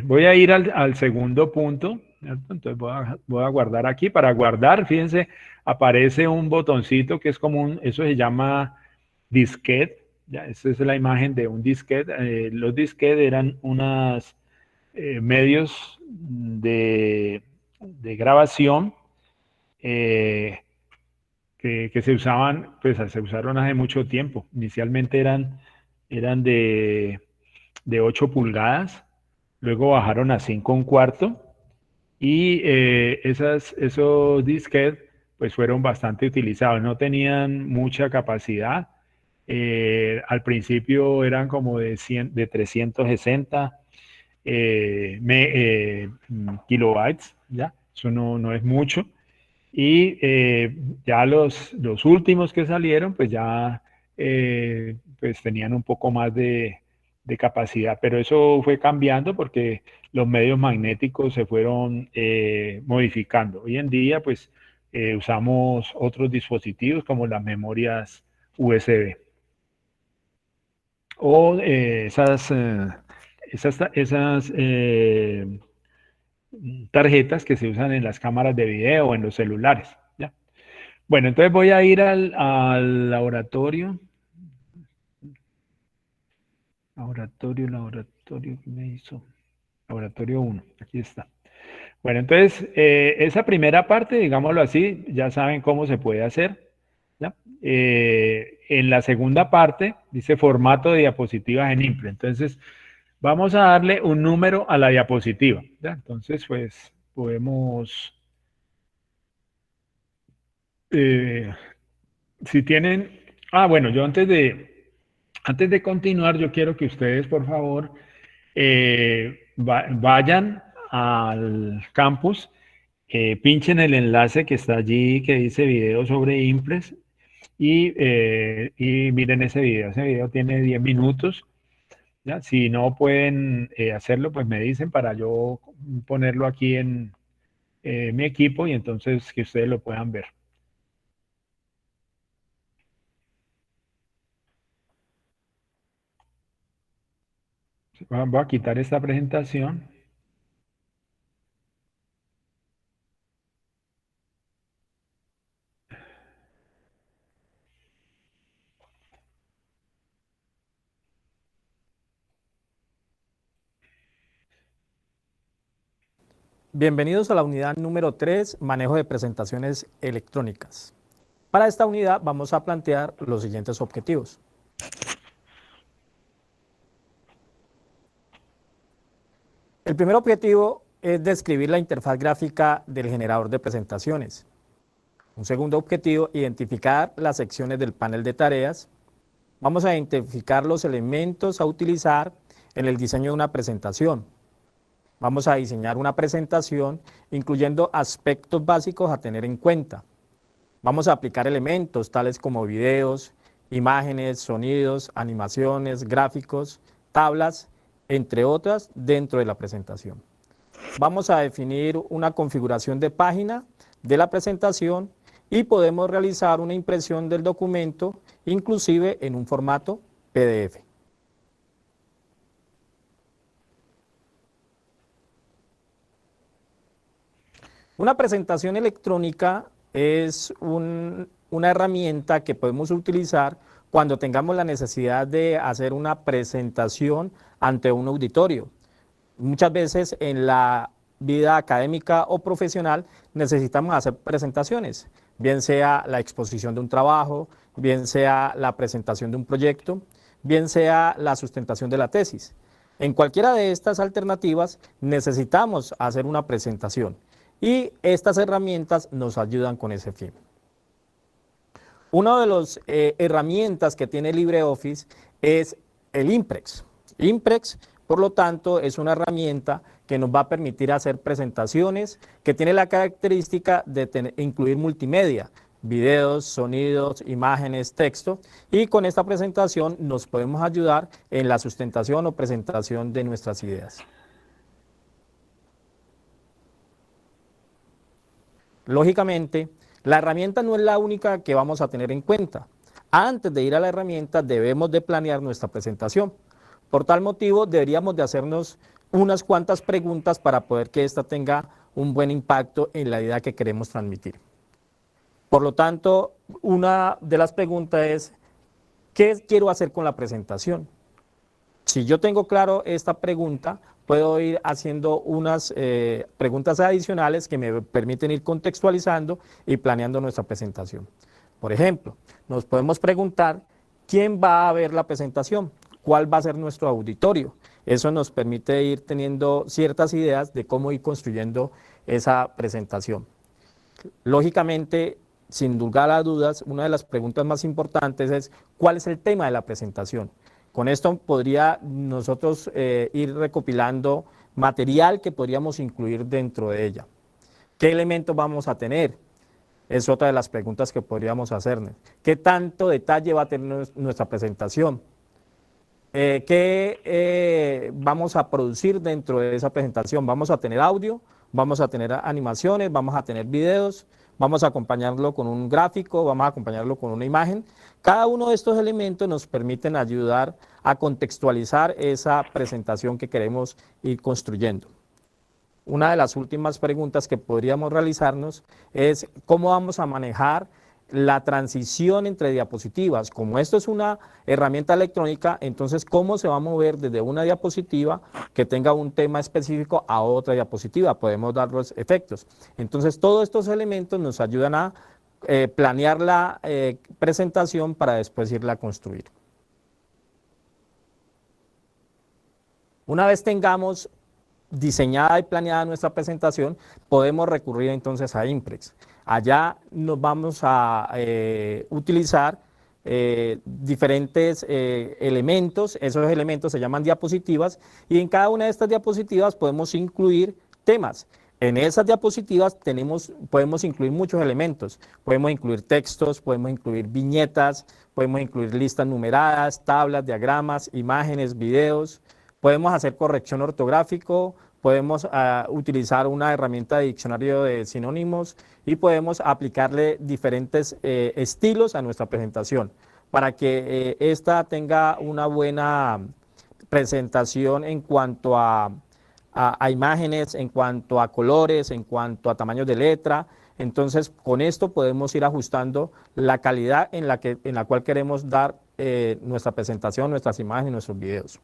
voy a ir al segundo punto, ¿cierto? Entonces voy a guardar aquí. Para guardar, fíjense, aparece un botoncito que es como eso se llama disquete. Ya, esta es la imagen de un disquete. Los disquetes eran unos medios de grabación que se usaban, pues se usaron hace mucho tiempo. Inicialmente eran de 8 pulgadas, luego bajaron a 5,25 y esos disquetes pues fueron bastante utilizados, no tenían mucha capacidad. Al principio eran como de 360 kilobytes, ¿ya? Eso no es mucho. Y ya los últimos que salieron, pues ya pues tenían un poco más de capacidad, pero eso fue cambiando porque los medios magnéticos se fueron modificando. Hoy en día, pues usamos otros dispositivos como las memorias USB o esas tarjetas que se usan en las cámaras de video o en los celulares. ¿Ya? Bueno, entonces voy a ir al laboratorio. Laboratorio, ¿qué me hizo? Laboratorio 1, aquí está. Bueno, entonces, esa primera parte, digámoslo así, ya saben cómo se puede hacer. ¿Ya? En la segunda parte, dice formato de diapositivas en Impress. Entonces, Vamos a darle un número a la diapositiva, ¿ya? Entonces, pues, podemos, si tienen, bueno, yo antes de continuar, yo quiero que ustedes, por favor, vayan al campus, pinchen el enlace que está allí, que dice video sobre Impress, y miren ese video. Ese video tiene 10 minutos. ¿Ya? Si no pueden hacerlo, pues me dicen para yo ponerlo aquí en mi equipo y entonces que ustedes lo puedan ver. Voy a quitar esta presentación. Bienvenidos a la unidad número 3, manejo de presentaciones electrónicas. Para esta unidad vamos a plantear los siguientes objetivos. El primer objetivo es describir la interfaz gráfica del generador de presentaciones. Un segundo objetivo, identificar las secciones del panel de tareas. Vamos a identificar los elementos a utilizar en el diseño de una presentación. Vamos a diseñar una presentación incluyendo aspectos básicos a tener en cuenta. Vamos a aplicar elementos tales como videos, imágenes, sonidos, animaciones, gráficos, tablas, entre otras, dentro de la presentación. Vamos a definir una configuración de página de la presentación y podemos realizar una impresión del documento, inclusive en un formato PDF. Una presentación electrónica es una herramienta que podemos utilizar cuando tengamos la necesidad de hacer una presentación ante un auditorio. Muchas veces en la vida académica o profesional necesitamos hacer presentaciones, bien sea la exposición de un trabajo, bien sea la presentación de un proyecto, bien sea la sustentación de la tesis. En cualquiera de estas alternativas necesitamos hacer una presentación y estas herramientas nos ayudan con ese fin. Una de las herramientas que tiene LibreOffice es el Impress. Impress, por lo tanto, es una herramienta que nos va a permitir hacer presentaciones que tiene la característica de incluir multimedia, videos, sonidos, imágenes, texto, y con esta presentación nos podemos ayudar en la sustentación o presentación de nuestras ideas. Lógicamente, la herramienta no es la única que vamos a tener en cuenta. Antes de ir a la herramienta debemos de planear nuestra presentación. Por tal motivo deberíamos de hacernos unas cuantas preguntas para poder que ésta tenga un buen impacto en la idea que queremos transmitir. Por lo tanto, una de las preguntas es, ¿qué quiero hacer con la presentación? Si yo tengo claro esta pregunta, puedo ir haciendo unas preguntas adicionales que me permiten ir contextualizando y planeando nuestra presentación. Por ejemplo, nos podemos preguntar, ¿quién va a ver la presentación? ¿Cuál va a ser nuestro auditorio? Eso nos permite ir teniendo ciertas ideas de cómo ir construyendo esa presentación. Lógicamente, sin lugar a dudas, una de las preguntas más importantes es, ¿cuál es el tema de la presentación? Con esto podría nosotros ir recopilando material que podríamos incluir dentro de ella. ¿Qué elementos vamos a tener? Es otra de las preguntas que podríamos hacernos. ¿Qué tanto detalle va a tener nuestra presentación? ¿Qué vamos a producir dentro de esa presentación? ¿Vamos a tener audio? ¿Vamos a tener animaciones? ¿Vamos a tener videos? ¿Vamos a acompañarlo con un gráfico? ¿Vamos a acompañarlo con una imagen? Cada uno de estos elementos nos permiten ayudar a contextualizar esa presentación que queremos ir construyendo. Una de las últimas preguntas que podríamos realizarnos es cómo vamos a manejar la transición entre diapositivas. Como esto es una herramienta electrónica, entonces cómo se va a mover desde una diapositiva que tenga un tema específico a otra diapositiva. Podemos dar los efectos. Entonces todos estos elementos nos ayudan a planear la presentación para después irla a construir. Una vez tengamos diseñada y planeada nuestra presentación, podemos recurrir entonces a Imprex. Allá nos vamos a utilizar diferentes elementos. Esos elementos se llaman diapositivas, y en cada una de estas diapositivas podemos incluir temas. En esas diapositivas podemos incluir muchos elementos. Podemos incluir textos, podemos incluir viñetas, podemos incluir listas numeradas, tablas, diagramas, imágenes, videos. Podemos hacer corrección ortográfico, podemos utilizar una herramienta de diccionario de sinónimos y podemos aplicarle diferentes estilos a nuestra presentación para que ésta tenga una buena presentación en cuanto a imágenes, en cuanto a colores, en cuanto a tamaños de letra. Entonces, con esto podemos ir ajustando la calidad en la cual queremos dar nuestra presentación, nuestras imágenes y nuestros videos.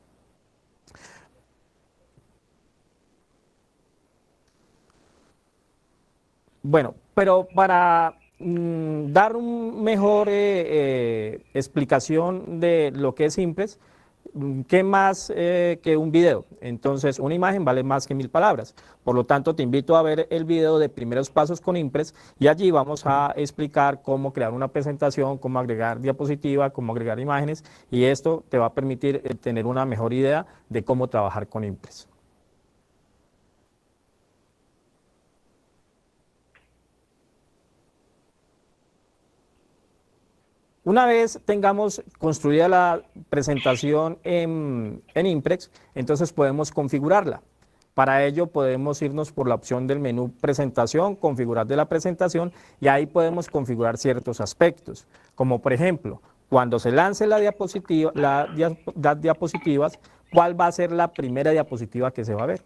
Bueno, pero para dar una mejor explicación de lo que es Imprex, ¿qué más que un video? Entonces, una imagen vale más que 1000 palabras. Por lo tanto, te invito a ver el video de primeros pasos con Imprex, y allí vamos a explicar cómo crear una presentación, cómo agregar diapositiva, cómo agregar imágenes, y esto te va a permitir tener una mejor idea de cómo trabajar con Imprex. Una vez tengamos construida la presentación en Imprex, entonces podemos configurarla. Para ello podemos irnos por la opción del menú presentación, configurar de la presentación, y ahí podemos configurar ciertos aspectos, como por ejemplo, cuando se lance las diapositivas, ¿cuál va a ser la primera diapositiva que se va a ver?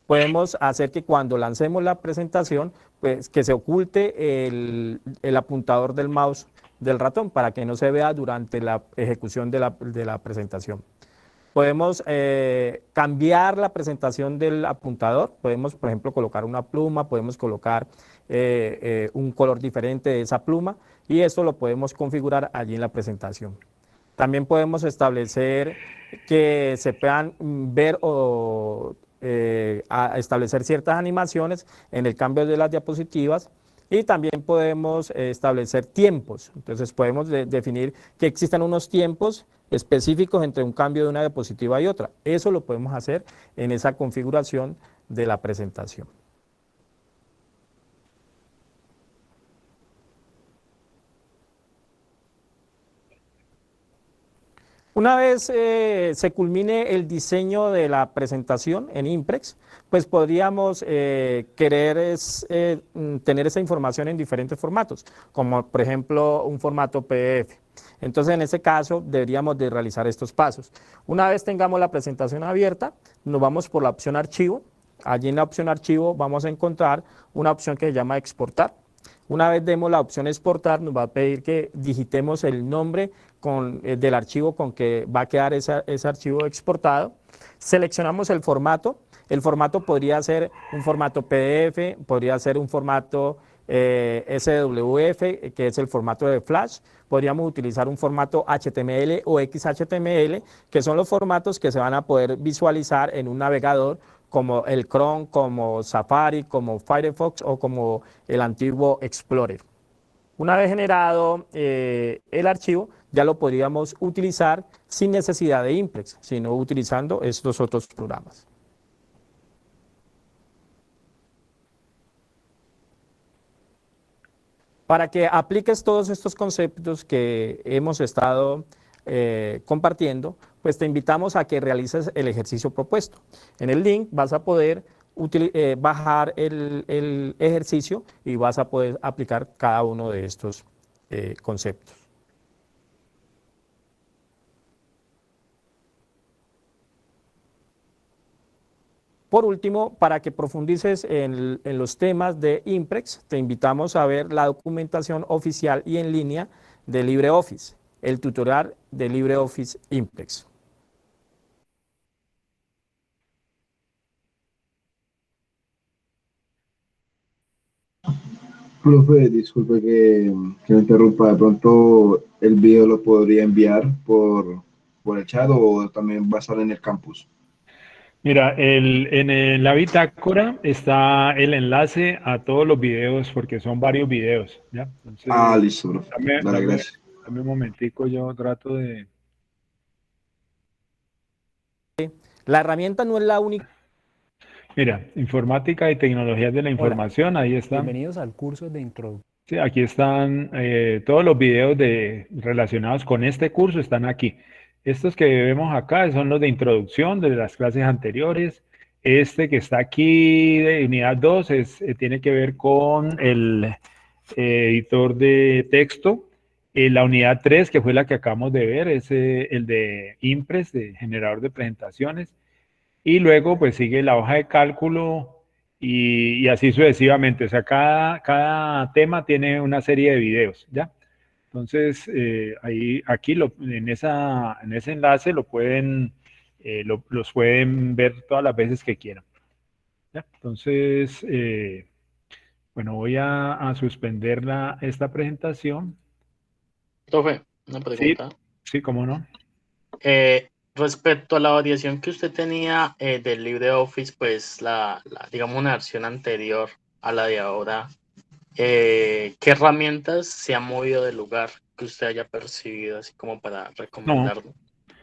Podemos hacer que cuando lancemos la presentación, pues que se oculte el apuntador del mouse del ratón para que no se vea durante la ejecución de la presentación. Podemos cambiar la presentación del apuntador, podemos por ejemplo colocar una pluma, podemos colocar un color diferente de esa pluma, y esto lo podemos configurar allí en la presentación. También podemos establecer que se puedan ver o establecer ciertas animaciones en el cambio de las diapositivas, y también podemos establecer tiempos. Entonces podemos definir que existan unos tiempos específicos entre un cambio de una diapositiva y otra. Eso lo podemos hacer en esa configuración de la presentación. Una vez se culmine el diseño de la presentación en Imprex, pues podríamos querer tener esa información en diferentes formatos, como por ejemplo un formato PDF. Entonces en ese caso deberíamos de realizar estos pasos. Una vez tengamos la presentación abierta, nos vamos por la opción archivo. Allí en la opción archivo vamos a encontrar una opción que se llama exportar. Una vez demos la opción exportar, nos va a pedir que digitemos el nombre del archivo con que va a quedar ese archivo exportado. Seleccionamos el formato podría ser un formato PDF, podría ser un formato SWF, que es el formato de Flash. Podríamos utilizar un formato HTML o XHTML, que son los formatos que se van a poder visualizar en un navegador como el Chrome, como Safari, como Firefox o como el antiguo Explorer. Una vez generado el archivo, ya lo podríamos utilizar sin necesidad de Imprex, sino utilizando estos otros programas. Para que apliques todos estos conceptos que hemos estado compartiendo, pues te invitamos a que realices el ejercicio propuesto. En el link vas a poder bajar el ejercicio y vas a poder aplicar cada uno de estos conceptos. Por último, para que profundices en los temas de Imprex, te invitamos a ver la documentación oficial y en línea de LibreOffice, el tutorial de LibreOffice Imprex. Profe, disculpe que me interrumpa, de pronto el video lo podría enviar por el chat o también va a estar en el campus. Mira, la bitácora está el enlace a todos los videos, porque son varios videos, ¿ya? Entonces, Listo, profe. Dale, gracias. Dame un momentico, yo trato de... La herramienta no es la única. Mira, informática y tecnologías de la información, ahí están. Bienvenidos al curso de introducción. Sí, aquí están todos los videos relacionados con este curso, están aquí. Estos que vemos acá son los de introducción de las clases anteriores. Este que está aquí de unidad 2 tiene que ver con el editor de texto. La unidad 3, que fue la que acabamos de ver, es el de Impress, de generador de presentaciones. Y luego pues sigue la hoja de cálculo y así sucesivamente. O sea, cada tema tiene una serie de videos, ¿ya? Entonces, aquí en ese enlace los pueden ver todas las veces que quieran, ¿ya? Entonces, bueno, voy a suspender esta presentación. Profe, una pregunta. Sí, cómo no. Respecto a la variación que usted tenía del LibreOffice, pues digamos una versión anterior a la de ahora, ¿qué herramientas se han movido del lugar que usted haya percibido así como para recomendarlo?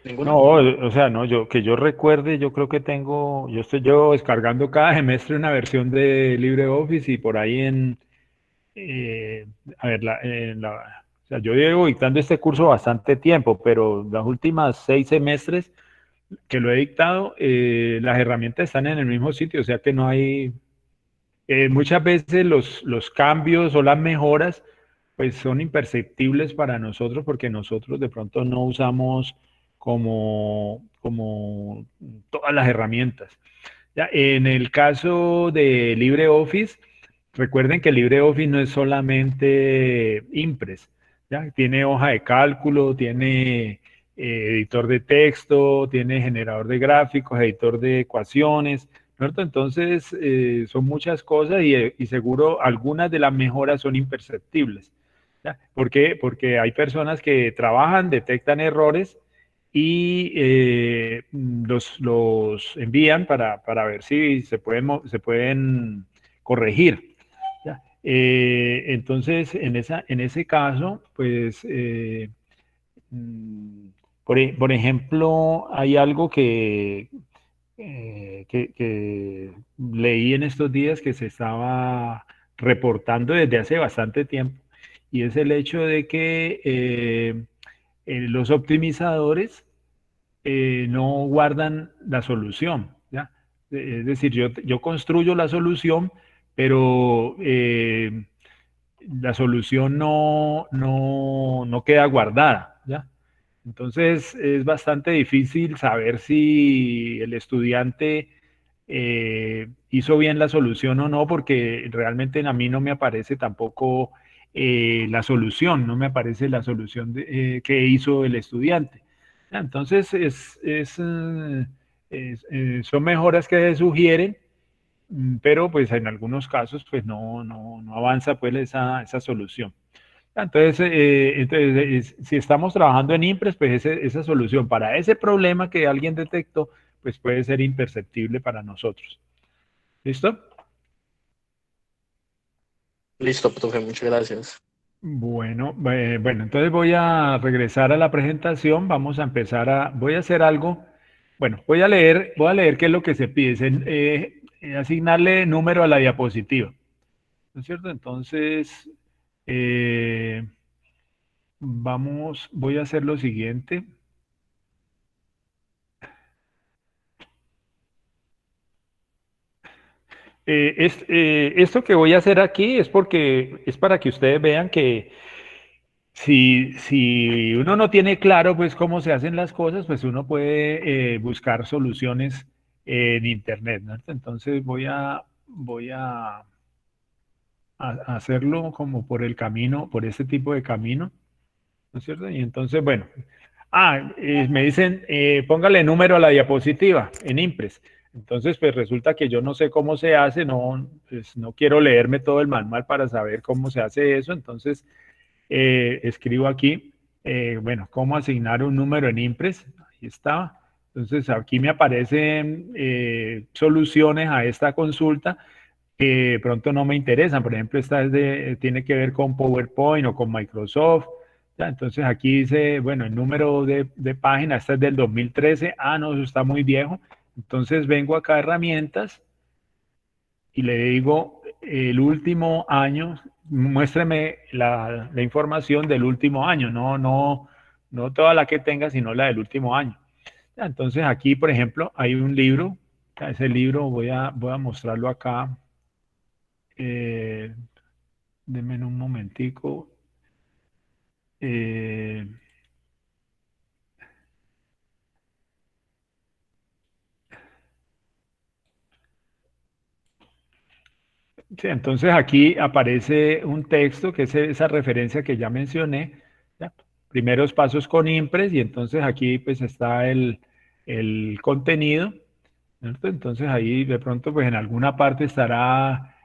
¿Ninguna? No, o sea, no, que yo recuerde, yo creo que yo estoy descargando cada semestre una versión de LibreOffice y por ahí o sea, yo llevo dictando este curso bastante tiempo, pero las últimas 6 semestres que lo he dictado, las herramientas están en el mismo sitio, o sea que no hay... muchas veces los cambios o las mejoras pues son imperceptibles para nosotros porque nosotros de pronto no usamos como todas las herramientas. Ya, en el caso de LibreOffice, recuerden que LibreOffice no es solamente Impress, ¿ya? Tiene hoja de cálculo, tiene editor de texto, tiene generador de gráficos, editor de ecuaciones, ¿cierto? Entonces, son muchas cosas y seguro algunas de las mejoras son imperceptibles, ¿ya? ¿Por qué? Porque hay personas que trabajan, detectan errores y los envían para ver si se pueden corregir, ¿ya? Entonces, en ese caso, pues, por ejemplo, hay algo que leí en estos días que se estaba reportando desde hace bastante tiempo, y es el hecho de que los optimizadores no guardan la solución, ¿ya? Es decir, yo construyo la solución, pero la solución no queda guardada, ¿ya? Entonces es bastante difícil saber si el estudiante hizo bien la solución o no, porque realmente a mí no me aparece tampoco la solución, no me aparece la solución que hizo el estudiante. Entonces son mejoras que se sugieren, pero pues en algunos casos pues no avanza pues esa solución. Entonces, si estamos trabajando en Impress, pues esa solución para ese problema que alguien detectó, pues puede ser imperceptible para nosotros. ¿Listo? Listo, profe, muchas gracias. Bueno, entonces voy a regresar a la presentación. Vamos a empezar voy a hacer algo. Bueno, voy a leer qué es lo que se pide. Asignarle número a la diapositiva, ¿no es cierto? Entonces, voy a hacer lo siguiente. Esto que voy a hacer aquí es para que ustedes vean que si uno no tiene claro pues cómo se hacen las cosas, pues uno puede buscar soluciones en internet, ¿no? Entonces voy a hacerlo como por el camino, por este tipo de camino, ¿no es cierto? Y entonces, bueno, me dicen, póngale número a la diapositiva en Impress. Entonces, pues resulta que yo no sé cómo se hace, pues no quiero leerme todo el manual para saber cómo se hace eso. Entonces, escribo aquí, bueno, cómo asignar un número en Impress. Ahí está. Entonces aquí me aparecen soluciones a esta consulta que de pronto no me interesan. Por ejemplo, esta tiene que ver con PowerPoint o con Microsoft. ¿Ya? Entonces aquí dice, bueno, el número de página, esta es del 2013. Ah, no, eso está muy viejo. Entonces vengo acá a herramientas y le digo el último año, muéstreme la información del último año, no toda la que tenga, sino la del último año. Ya, entonces aquí, por ejemplo, hay un libro. Ese libro voy a mostrarlo acá. Denme un momentico. Sí, entonces aquí aparece un texto que es esa referencia que ya mencioné, ¿ya? Primeros pasos con Impres, y entonces aquí pues está el contenido, ¿cierto? Entonces ahí de pronto pues en alguna parte estará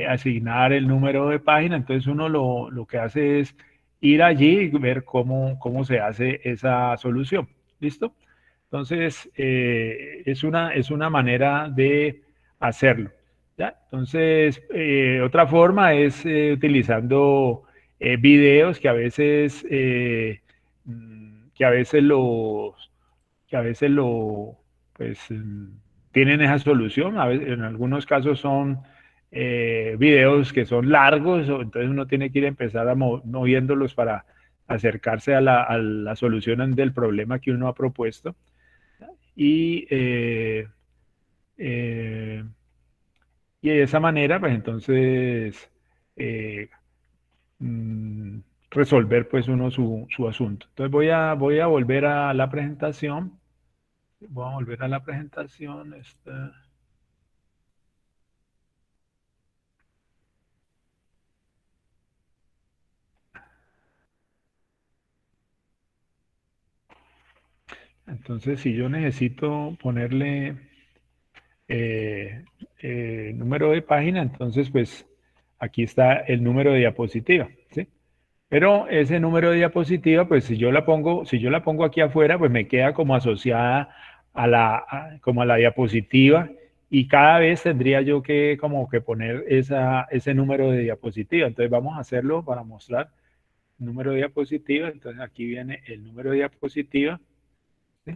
asignar el número de página. Entonces uno lo que hace es ir allí y ver cómo se hace esa solución. ¿Listo? Entonces es una manera de hacerlo. ¿Ya? Entonces, otra forma es utilizando videos que a veces, que a veces pues, tienen esa solución. A veces, en algunos casos son videos que son largos, entonces uno tiene que ir a empezar moviéndolos para acercarse a la solución del problema que uno ha propuesto. Y y de esa manera, pues entonces, eh, mm, resolver pues uno su asunto. Entonces voy a volver a la presentación. Voy a volver a la presentación. Entonces, si yo necesito ponerle número de página, entonces pues aquí está el número de diapositiva, ¿sí? Pero ese número de diapositiva, pues si yo la pongo aquí afuera, pues me queda como asociada como a la diapositiva, y cada vez tendría yo que como que poner ese número de diapositiva. Entonces vamos a hacerlo para mostrar el número de diapositiva. Entonces aquí viene el número de diapositiva. ¿Sí?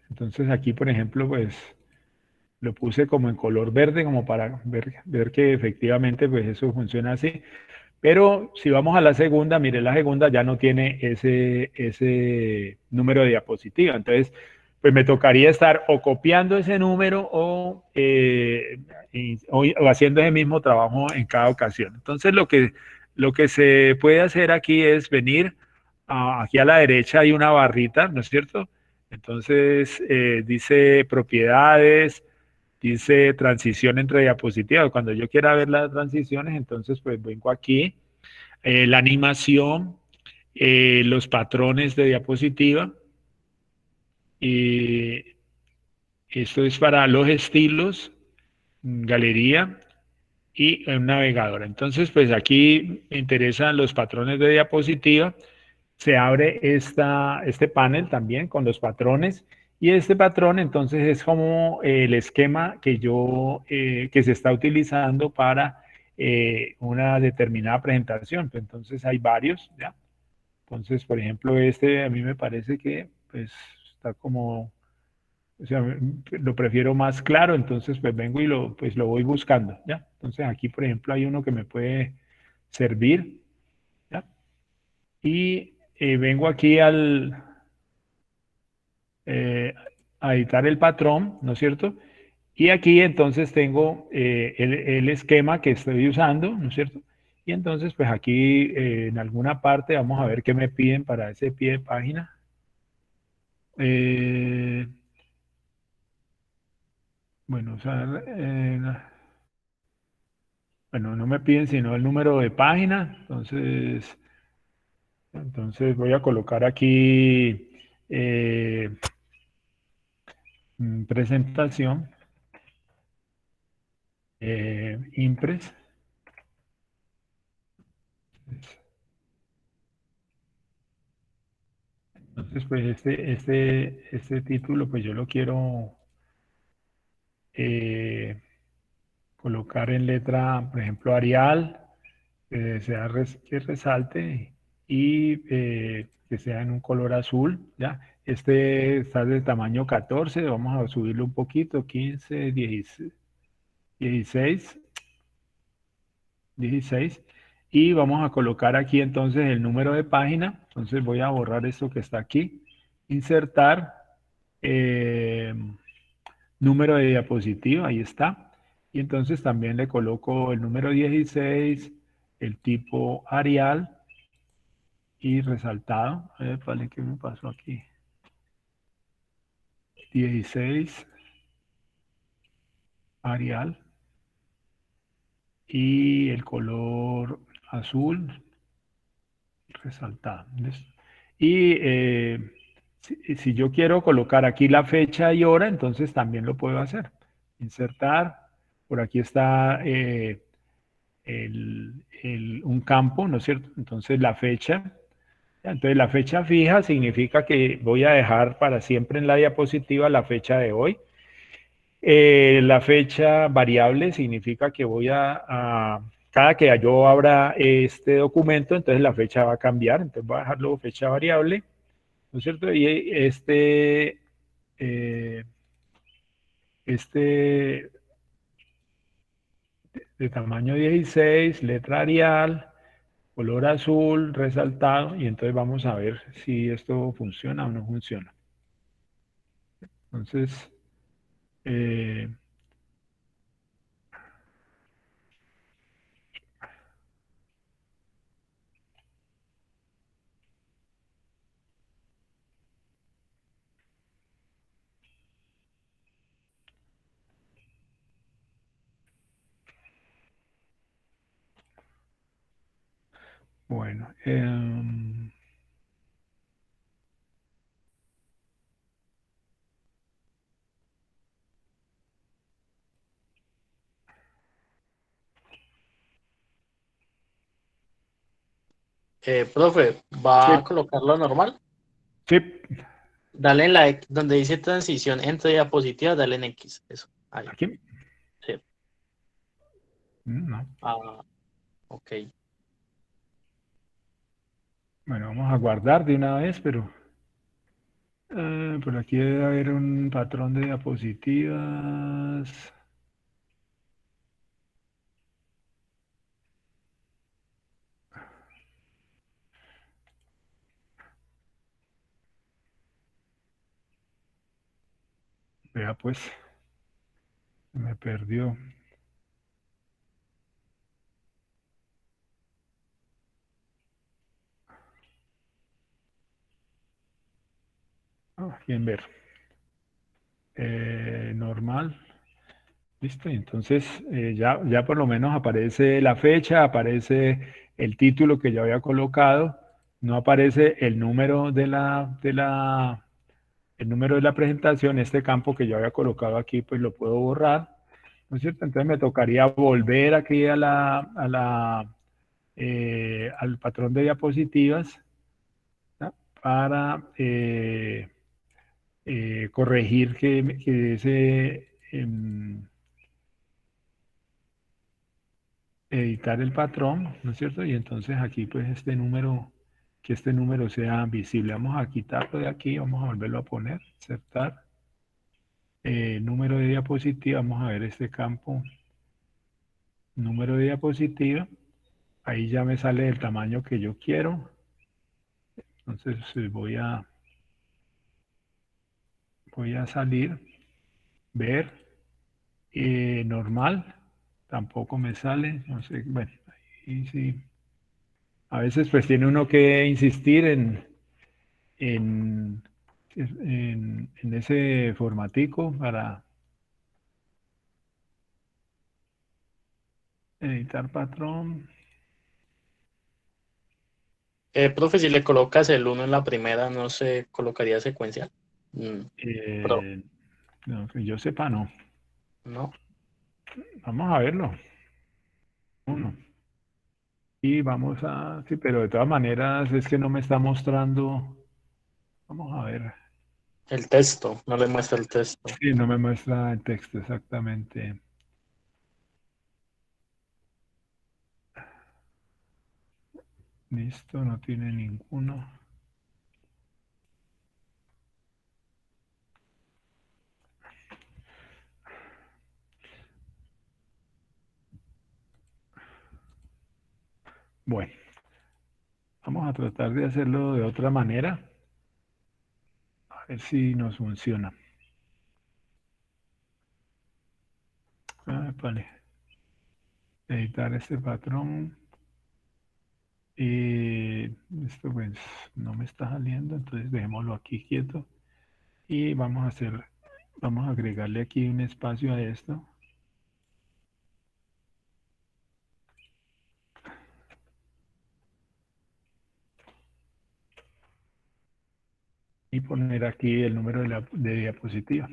Entonces aquí, por ejemplo, pues lo puse como en color verde, como para ver que efectivamente pues eso funciona así. Pero si vamos a la segunda, mire, la segunda ya no tiene ese número de diapositiva. Entonces, pues me tocaría estar o copiando ese número o haciendo ese mismo trabajo en cada ocasión. Entonces, lo que se puede hacer aquí es venir aquí a la derecha, hay una barrita, ¿no es cierto? Entonces, dice propiedades, dice transición entre diapositivas. Cuando yo quiera ver las transiciones, entonces pues vengo aquí, la animación, los patrones de diapositiva, y esto es para los estilos, galería y un navegador. Entonces pues aquí me interesan los patrones de diapositiva. Se abre este panel también con los patrones, y este patrón entonces es como el esquema que se está utilizando para una determinada presentación. Entonces hay varios, ¿ya? Entonces, por ejemplo, este a mí me parece que pues está como, o sea, lo prefiero más claro. Entonces pues vengo y pues lo voy buscando, ¿ya? Entonces aquí, por ejemplo, hay uno que me puede servir, ¿ya? Y vengo aquí a editar el patrón, ¿no es cierto? Y aquí entonces tengo el esquema que estoy usando, ¿no es cierto? Y entonces pues aquí en alguna parte vamos a ver qué me piden para ese pie de página. Bueno, o sea, bueno, no me piden sino el número de página. Entonces voy a colocar aquí en presentación, Impress. Entonces, pues este título, pues yo lo quiero colocar en letra, por ejemplo, Arial, que que resalte y que sea en un color azul, ¿ya? Este está de tamaño 14, vamos a subirlo un poquito, 15, 16, y vamos a colocar aquí entonces el número de página. Entonces voy a borrar esto que está aquí, insertar número de diapositiva, ahí está. Y entonces también le coloco el número 16, el tipo Arial y resaltado. Vale, ¿qué me pasó aquí? 16, Arial y el color azul resaltado. ¿Listo? Y si yo quiero colocar aquí la fecha y hora, entonces también lo puedo hacer. Insertar, por aquí está un campo, ¿no es cierto? Entonces la fecha. Entonces la fecha fija significa que voy a dejar para siempre en la diapositiva la fecha de hoy. La fecha variable significa que cada que yo abra este documento, entonces la fecha va a cambiar, entonces voy a dejarlo fecha variable, ¿no es cierto? Y este de tamaño 16, letra Arial, color azul, resaltado, y entonces vamos a ver si esto funciona o no funciona. Entonces, bueno, Profe, ¿va a sí, colocarlo normal? sí, Dale en la donde dice transición entre diapositivas, dale en X. Eso. Ahí. aquí. Sí. No. Ah, ok. Bueno, vamos a guardar de una vez, pero por aquí debe haber un patrón de diapositivas. Vea pues, me perdió. Aquí en ver. Normal. Listo, entonces ya por lo menos aparece la fecha, aparece el título que yo había colocado, no aparece el número el número de la presentación, este campo que yo había colocado aquí, pues lo puedo borrar, ¿no es cierto? Entonces me tocaría volver aquí al patrón de diapositivas, ¿no? Para corregir que ese... editar el patrón, ¿no es cierto? Y entonces aquí pues que este número sea visible. Vamos a quitarlo de aquí, vamos a volverlo a poner, insertar, número de diapositiva, vamos a ver este campo, número de diapositiva, ahí ya me sale el tamaño que yo quiero, entonces voy a salir, ver, normal, tampoco me sale, no sé, bueno, ahí sí. A veces pues tiene uno que insistir en, en ese formatico para editar patrón. Profe, si le colocas el 1 en la primera, ¿no se colocaría secuencial? Pro. No, que yo sepa, no. ¿No? Vamos a verlo. Uno. Y vamos a... Sí, pero de todas maneras es que no me está mostrando... Vamos a ver. El texto, no le muestra el texto. Sí, no me muestra el texto exactamente. Listo, no tiene ninguno. Bueno, vamos a tratar de hacerlo de otra manera. A ver si nos funciona. Vale. Editar este patrón. Y esto pues no me está saliendo, entonces dejémoslo aquí quieto. Y vamos a agregarle aquí un espacio a esto. Y poner aquí el número de diapositiva.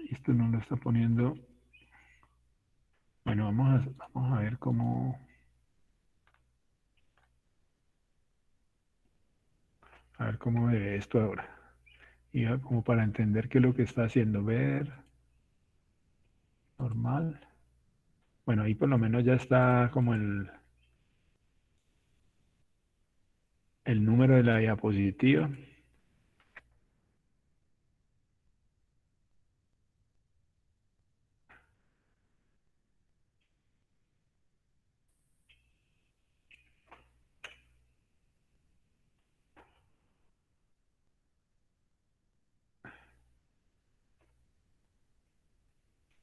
Esto no lo está poniendo. Bueno, vamos a ver cómo... A ver cómo ve esto ahora. Y como para entender qué es lo que está haciendo. Ver. Normal. Bueno, ahí por lo menos ya está como el número de la diapositiva.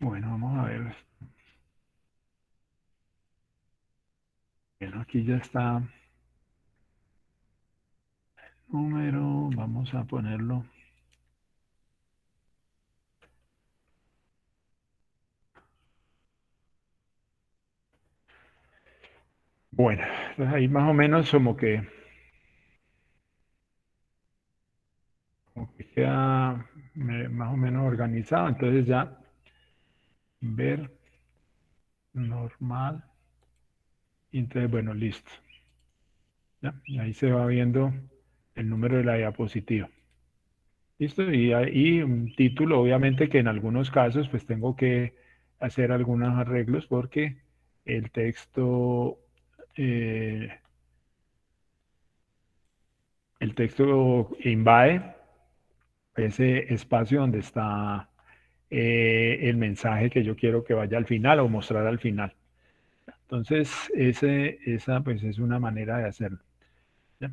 Bueno, vamos a ver. Bueno, aquí ya está el número. Vamos a ponerlo. Bueno, entonces ahí más o menos como que queda más o menos organizado. Entonces ya ver normal. Y entonces, bueno, listo. ¿Ya? Y ahí se va viendo el número de la diapositiva. Listo, y ahí un título, obviamente que en algunos casos pues tengo que hacer algunos arreglos porque el texto, eh, invade ese espacio donde está el mensaje que yo quiero que vaya al final o mostrar al final. Entonces, esa pues es una manera de hacerlo. ¿Ya?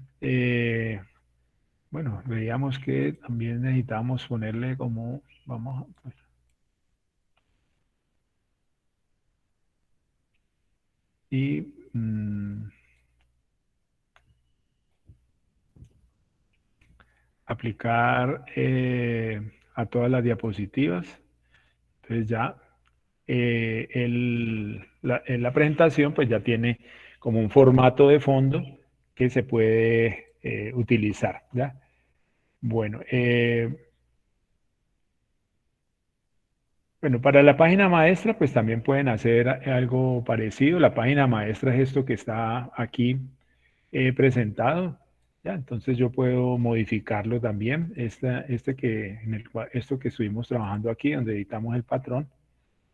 Bueno, veíamos que también necesitamos ponerle como, vamos a... Y aplicar a todas las diapositivas. Entonces ya en la presentación pues ya tiene como un formato de fondo que se puede utilizar. ¿Ya? Bueno, bueno, para la página maestra pues también pueden hacer algo parecido. La página maestra es esto que está aquí presentado. ¿Ya? Entonces yo puedo modificarlo también, esto que estuvimos trabajando aquí, donde editamos el patrón.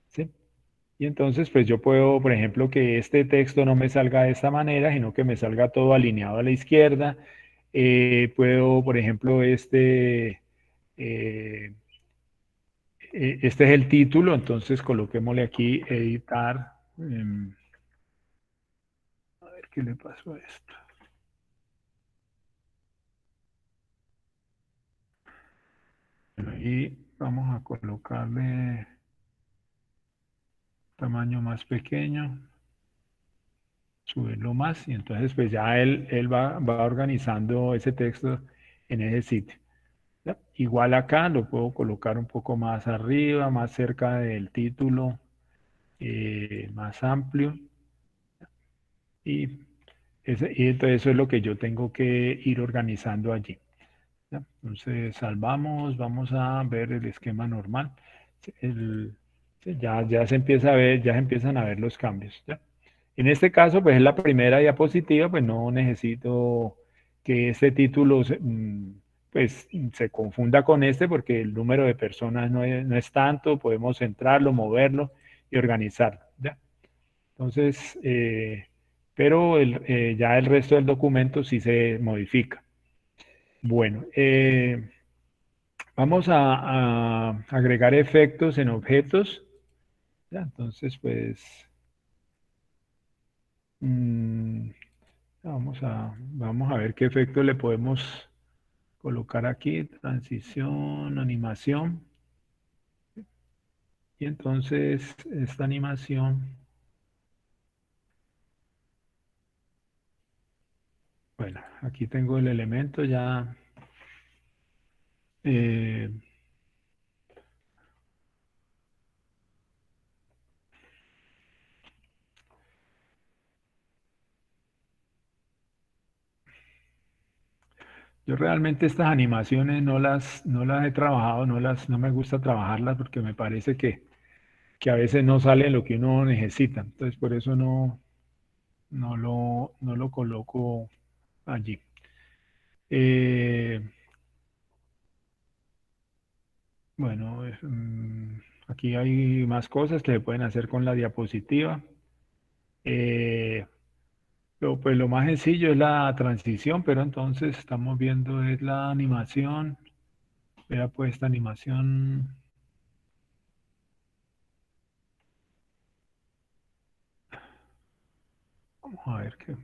¿Sí? Y entonces pues yo puedo, por ejemplo, que este texto no me salga de esta manera, sino que me salga todo alineado a la izquierda. Puedo, por ejemplo, este es el título, entonces coloquémosle aquí editar. A ver qué le pasó a esto. Y vamos a colocarle tamaño más pequeño, subirlo más y entonces pues ya él va organizando ese texto en ese sitio. ¿Ya? Igual acá lo puedo colocar un poco más arriba, más cerca del título. más amplio. Y entonces eso es lo que yo tengo que ir organizando allí. ¿Ya? Entonces salvamos, vamos a ver el esquema normal. Ya se empieza a ver, ya se empiezan a ver los cambios. ¿Ya? En este caso, pues es la primera diapositiva, pues no necesito que este título pues, se confunda con este, porque el número de personas no es tanto, podemos centrarlo, moverlo y organizarlo. ¿Ya? Entonces, pero ya el resto del documento sí se modifica. Bueno, vamos a agregar efectos en objetos. ¿Ya? Entonces, pues, vamos a ver qué efecto le podemos colocar aquí. Transición, animación. Y entonces, esta animación... Bueno, aquí tengo el elemento ya. Yo realmente estas animaciones no las he trabajado, no me gusta trabajarlas porque me parece que a veces no sale lo que uno necesita. Entonces por eso no lo coloco allí. Bueno, aquí hay más cosas que se pueden hacer con la diapositiva. Pues lo más sencillo es la transición, pero entonces estamos viendo es la animación. Vea pues esta animación. Vamos a ver qué.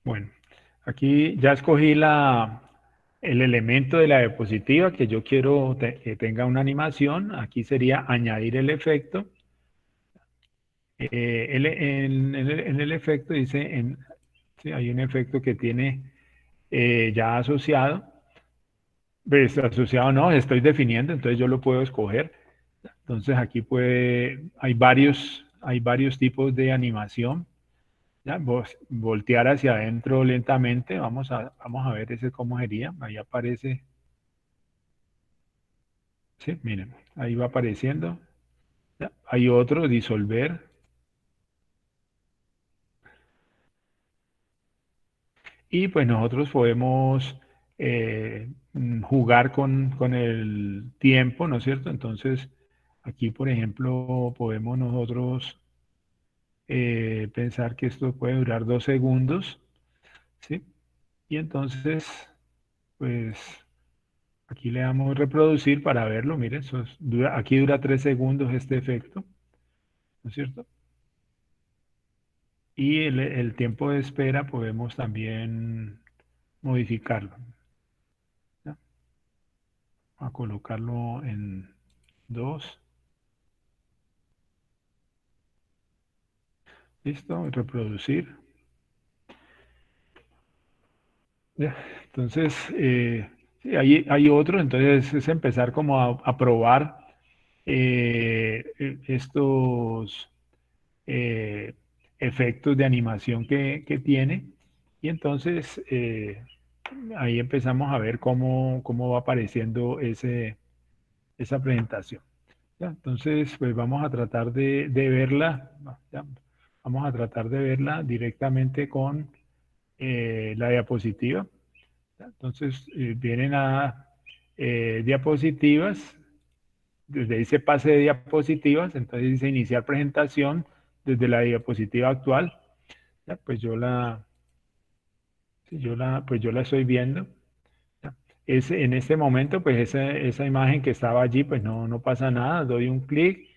Bueno, aquí ya escogí el elemento de la diapositiva que yo quiero que tenga una animación. Aquí sería añadir el efecto. En el efecto dice, sí, hay un efecto que tiene ya asociado. Pues, asociado no, estoy definiendo, entonces yo lo puedo escoger. Entonces aquí hay varios tipos de animación. ¿Ya? Voltear hacia adentro lentamente. Vamos a ver ese cómo sería. Ahí aparece. Sí, miren, ahí va apareciendo. ¿Ya? Hay otro, disolver. Y pues nosotros podemos jugar con el tiempo, ¿no es cierto? Entonces, aquí, por ejemplo, podemos nosotros pensar que esto puede durar 2 segundos, ¿sí? Y entonces, pues, aquí le damos reproducir para verlo. Miren, aquí dura 3 segundos este efecto, ¿no es cierto? Y el tiempo de espera podemos también modificarlo. ¿Ya? A colocarlo en 2. Listo, reproducir. Ya. Entonces, sí, hay otro, entonces es empezar como a probar estos efectos de animación que tiene. Y entonces ahí empezamos a ver cómo va apareciendo esa presentación. ¿Ya? Entonces, pues vamos a tratar de verla. ¿Ya? Vamos a tratar de verla directamente con la diapositiva. ¿Ya? Entonces, vienen a diapositivas. Desde dice pase de diapositivas, entonces dice iniciar presentación desde la diapositiva actual. ¿Ya? Pues yo la estoy viendo. ¿Ya? En este momento, pues esa imagen que estaba allí, pues no pasa nada. Doy un clic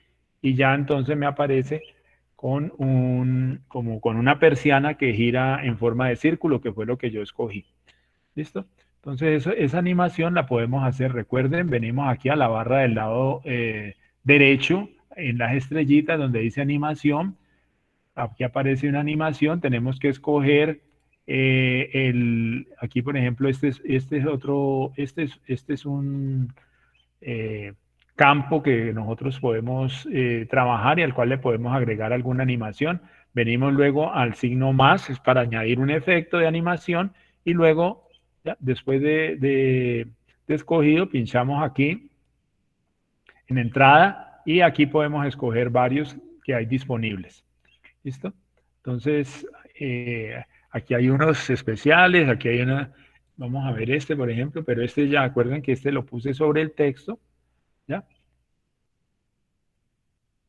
y ya entonces me aparece como con una persiana que gira en forma de círculo, que fue lo que yo escogí. ¿Listo? Entonces esa animación la podemos hacer. Recuerden, venimos aquí a la barra del lado derecho, en las estrellitas donde dice animación. aquí aparece una animación, tenemos que escoger aquí por ejemplo, este es un campo que nosotros podemos trabajar y al cual le podemos agregar alguna animación. Venimos luego al signo más, es para añadir un efecto de animación, y luego, ya, después de escogido, pinchamos aquí en entrada y aquí podemos escoger varios que hay disponibles. ¿Listo? Entonces, aquí hay unos especiales, aquí hay una, vamos a ver este, por ejemplo, pero este ya, acuerden que este lo puse sobre el texto, ¿ya?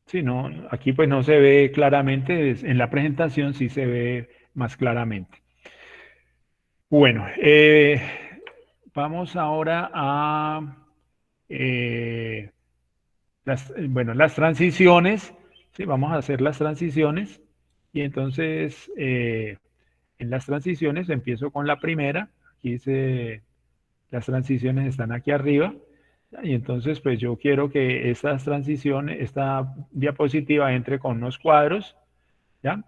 Sí, no, aquí pues no se ve claramente, en la presentación sí se ve más claramente. Bueno, vamos ahora a las transiciones, ¿sí? Vamos a hacer las transiciones y entonces en las transiciones empiezo con la primera, aquí dice, las transiciones están aquí arriba, y entonces pues yo quiero que estas transiciones, esta diapositiva entre con unos cuadros, ¿ya?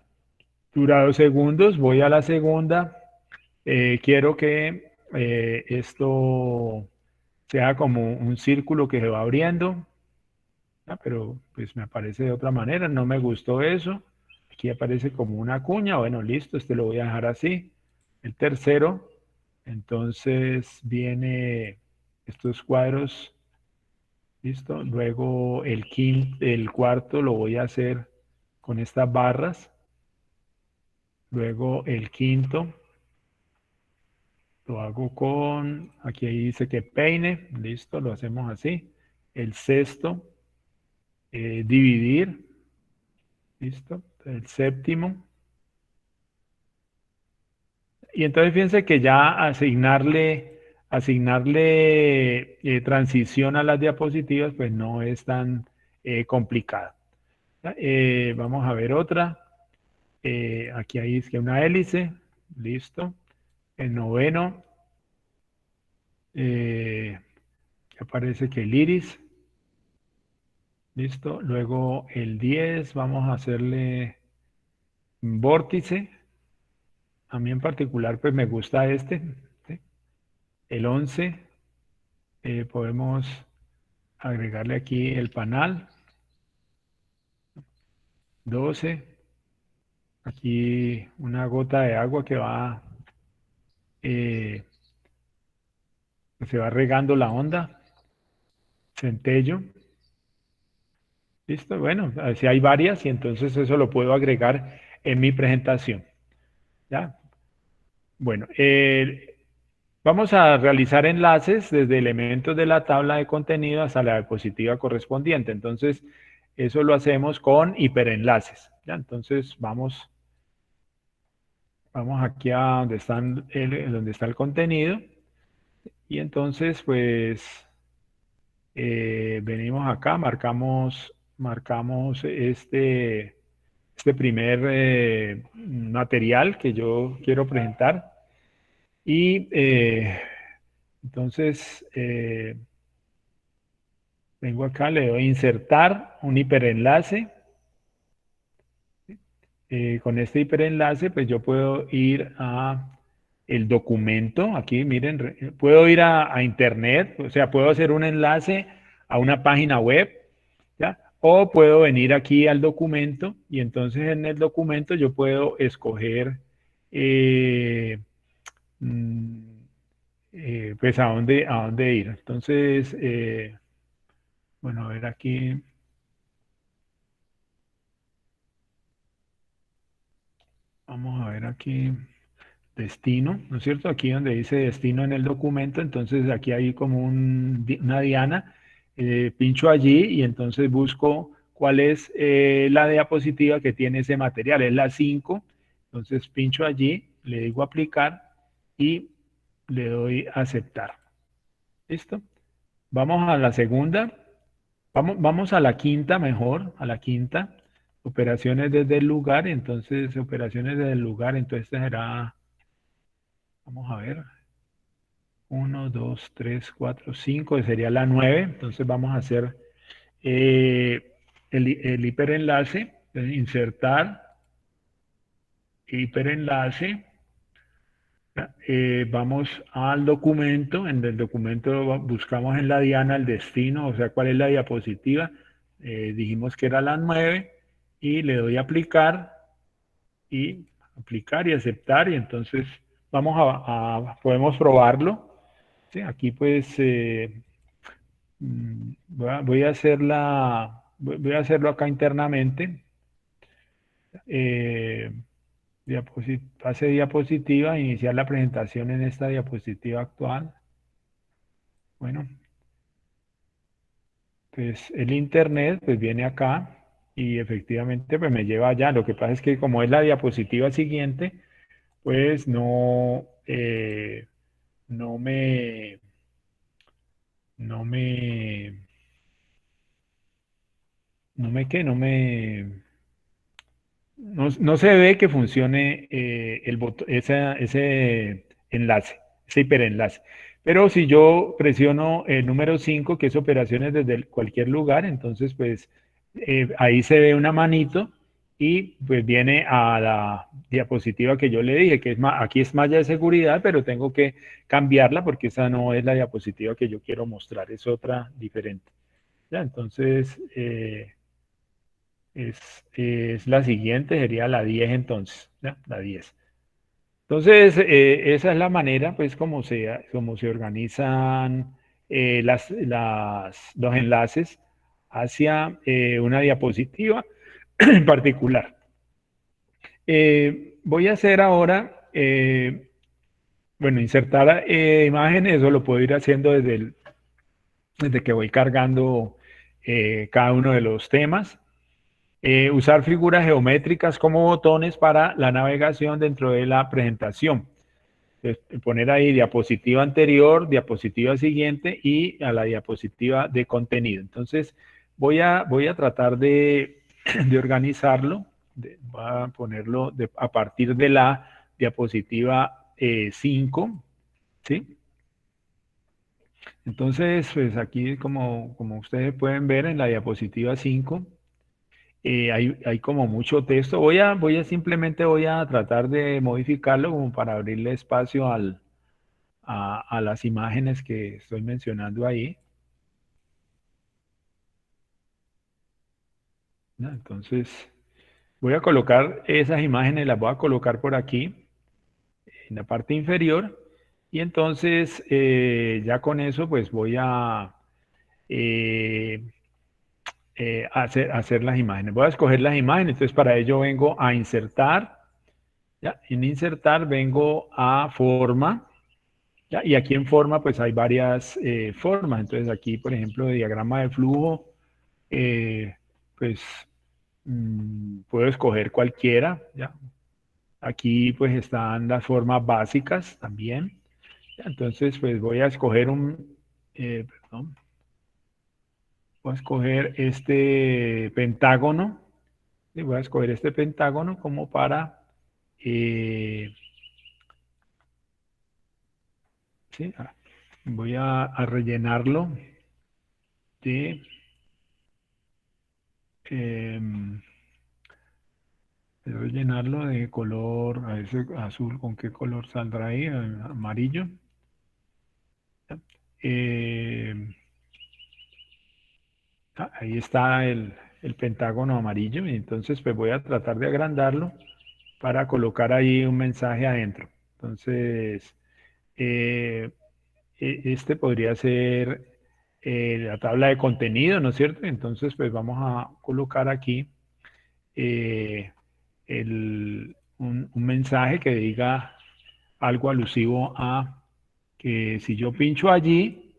Dura 2 segundos, voy a la segunda, quiero que esto sea como un círculo que se va abriendo, ¿ya? Pero pues me aparece de otra manera, no me gustó eso, aquí aparece como una cuña, bueno, listo, este lo voy a dejar así. El tercero, entonces viene estos cuadros, listo, luego el cuarto lo voy a hacer con estas barras, luego el quinto lo hago con, aquí dice que peine, listo, lo hacemos así. El sexto, dividir, listo. El séptimo. Y entonces fíjense que ya asignarle transición a las diapositivas, pues no es tan complicado. Vamos a ver otra. Aquí hay es que una hélice, listo. El noveno, aparece que el iris, listo. Luego el 10, vamos a hacerle un vórtice. A mí en particular pues me gusta este, ¿sí? El 11, podemos agregarle aquí el panal. 12, aquí una gota de agua que va, que se va regando la onda. Centello. Listo, bueno, si hay varias y entonces eso lo puedo agregar en mi presentación. ¿Ya? Bueno, vamos a realizar enlaces desde elementos de la tabla de contenido hasta la diapositiva correspondiente. Entonces, eso lo hacemos con hiperenlaces. ¿Ya? Entonces, vamos aquí a donde está el contenido. Y entonces, pues, venimos acá, marcamos este primer material que yo quiero presentar. Y entonces vengo acá, le doy a insertar un hiperenlace. Con este hiperenlace, pues yo puedo ir a el documento. Aquí, miren, puedo ir a internet, o sea, puedo hacer un enlace a una página web, ¿ya? O puedo venir aquí al documento y entonces en el documento yo puedo escoger pues a dónde ir. Entonces, bueno, a ver aquí. Vamos a ver aquí destino, ¿no es cierto? Aquí donde dice destino en el documento, entonces aquí hay como una diana, pincho allí y entonces busco cuál es la diapositiva que tiene ese material, es la 5, entonces pincho allí, le digo aplicar y le doy aceptar. ¿Listo? Vamos a la segunda, vamos a la quinta mejor, a la quinta. Operaciones desde el lugar, entonces operaciones desde el lugar, entonces será, vamos a ver, 1, 2, 3, 4, 5, sería la 9, entonces vamos a hacer el hiperenlace, insertar, hiperenlace. Vamos al documento. En el documento buscamos en la diana el destino, o sea, cuál es la diapositiva. Dijimos que era la 9 y le doy a aplicar y aceptar, y entonces vamos podemos probarlo. Sí, aquí pues voy a hacerlo acá internamente. Pase diapositiva, iniciar la presentación en esta diapositiva actual. Bueno, pues el internet pues viene acá y efectivamente pues me lleva allá. Lo que pasa es que como es la diapositiva siguiente, pues no me, no me, no me, ¿qué? No se ve que funcione ese enlace, ese hiperenlace. Pero si yo presiono el número 5, que es operaciones desde cualquier lugar, entonces pues ahí se ve una manito y pues viene a la diapositiva que yo le dije, que aquí es malla de seguridad, pero tengo que cambiarla porque esa no es la diapositiva que yo quiero mostrar, es otra diferente. ¿Ya? Entonces, es la siguiente, sería la 10 entonces, ¿ya? La 10. Entonces, esa es la manera, pues, como se organizan los enlaces hacia una diapositiva en particular. Voy a hacer ahora, bueno, insertar imágenes, eso lo puedo ir haciendo desde que voy cargando cada uno de los temas. Usar figuras geométricas como botones para la navegación dentro de la presentación. Entonces, poner ahí diapositiva anterior, diapositiva siguiente y a la diapositiva de contenido. Entonces, voy a tratar de organizarlo. Voy a ponerlo a partir de la diapositiva 5. ¿Sí? Entonces, pues aquí como ustedes pueden ver en la diapositiva 5, hay como mucho texto. Simplemente voy a tratar de modificarlo como para abrirle espacio a las imágenes que estoy mencionando ahí. ¿No? Entonces, voy a colocar esas imágenes, las voy a colocar por aquí, en la parte inferior. Y entonces, ya con eso, pues voy a hacer las imágenes. Voy a escoger las imágenes. Entonces, para ello vengo a insertar. ¿Ya? En insertar vengo a forma, ¿ya? Y aquí en forma pues hay varias formas. Entonces aquí, por ejemplo, de diagrama de flujo, pues puedo escoger cualquiera, ¿ya? Aquí pues están las formas básicas también. ¿Ya? Entonces pues voy a escoger voy a escoger este pentágono. Y voy a escoger este pentágono como para... ¿sí? Voy a rellenarlo de debo llenarlo de color, a ese azul, ¿con qué color saldrá ahí? Amarillo. Eh, Ahí está el pentágono amarillo, y entonces pues voy a tratar de agrandarlo para colocar ahí un mensaje adentro. Entonces, este podría ser la tabla de contenido, ¿no es cierto? Entonces, pues vamos a colocar aquí eh, un mensaje que diga algo alusivo a que si yo pincho allí,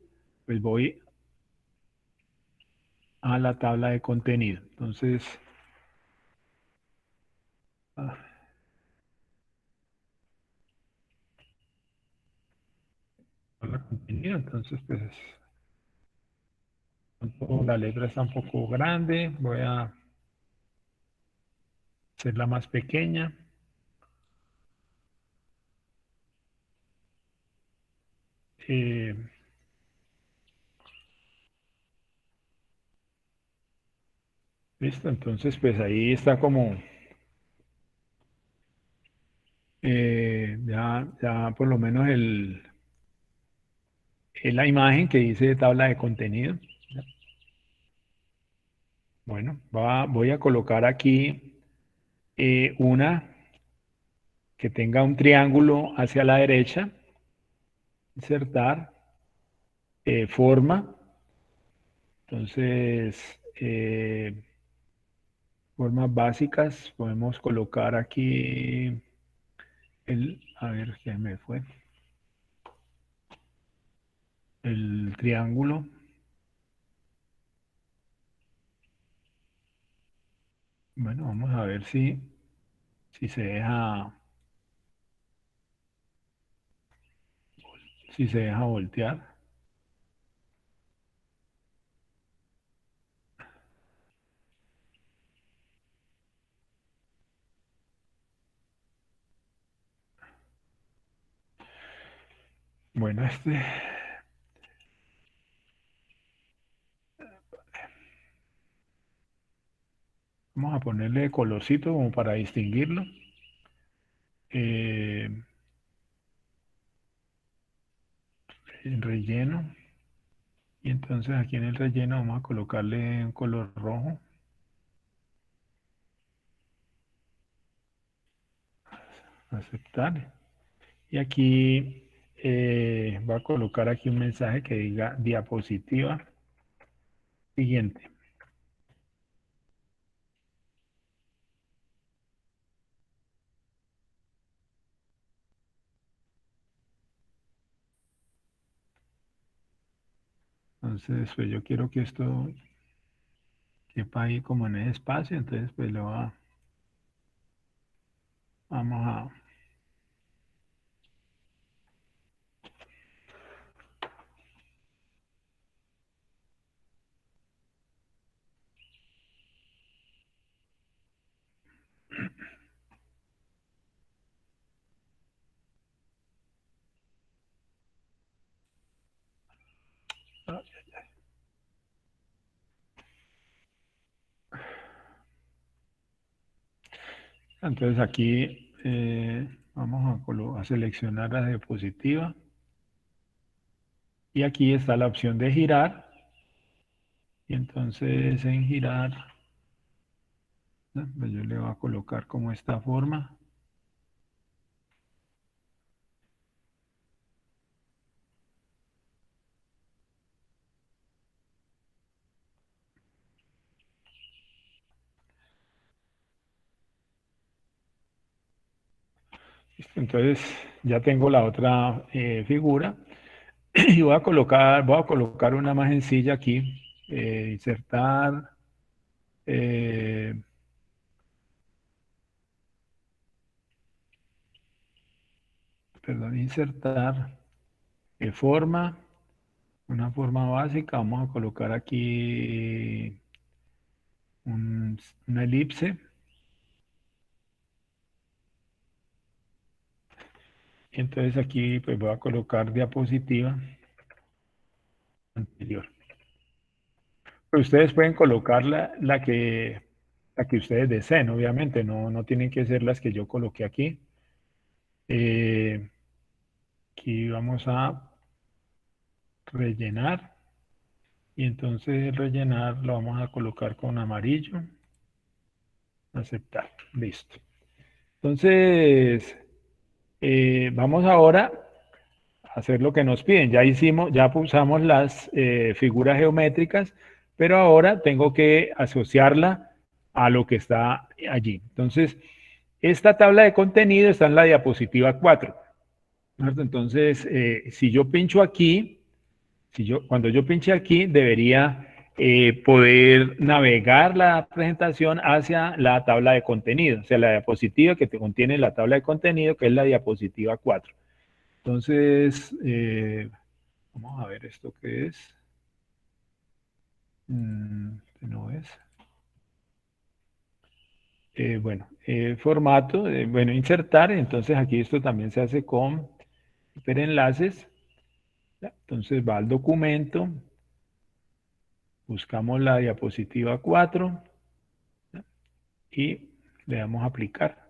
pues voy a la tabla de contenido. Entonces, tabla de contenido, entonces pues la letra está un poco grande, voy a hacerla más pequeña. Eh, Listo, entonces pues ahí está como Ya por lo menos la imagen que dice tabla de contenido. Bueno, voy a colocar aquí una que tenga un triángulo hacia la derecha, insertar, forma, entonces formas básicas, podemos colocar aquí a ver qué me fue, el triángulo. Bueno, vamos a ver si se deja voltear. Bueno, vamos a ponerle colorcito como para distinguirlo. El relleno. Y entonces aquí en el relleno vamos a colocarle un color rojo. Aceptar. Y aquí voy a colocar aquí un mensaje que diga diapositiva siguiente. Entonces, pues yo quiero que esto quepa ahí como en ese espacio, entonces pues vamos a... Entonces aquí vamos a seleccionar la diapositiva. Y aquí está la opción de girar. Y entonces en girar, pues yo le voy a colocar como esta forma. Listo, entonces ya tengo la otra figura. Y voy a colocar una imagencilla aquí. Insertar. Perdón, insertar forma, una forma básica. Vamos a colocar aquí una elipse. Y entonces aquí pues voy a colocar diapositiva anterior. Pero ustedes pueden colocar la que ustedes deseen, obviamente, no tienen que ser las que yo coloqué aquí. Aquí vamos a rellenar. Y entonces rellenar lo vamos a colocar con amarillo. Aceptar. Listo. Entonces, vamos ahora a hacer lo que nos piden. Ya pulsamos las figuras geométricas, pero ahora tengo que asociarla a lo que está allí. Entonces, esta tabla de contenido está en la diapositiva 4. Entonces, si yo pincho aquí, cuando yo pinche aquí, debería poder navegar la presentación hacia la tabla de contenido, o sea, la diapositiva que te contiene la tabla de contenido, que es la diapositiva 4. Entonces, vamos a ver esto que es. No es. Bueno, formato, bueno, insertar, entonces aquí esto también se hace con hiperenlaces. Entonces va al documento, buscamos la diapositiva 4 y le damos a aplicar.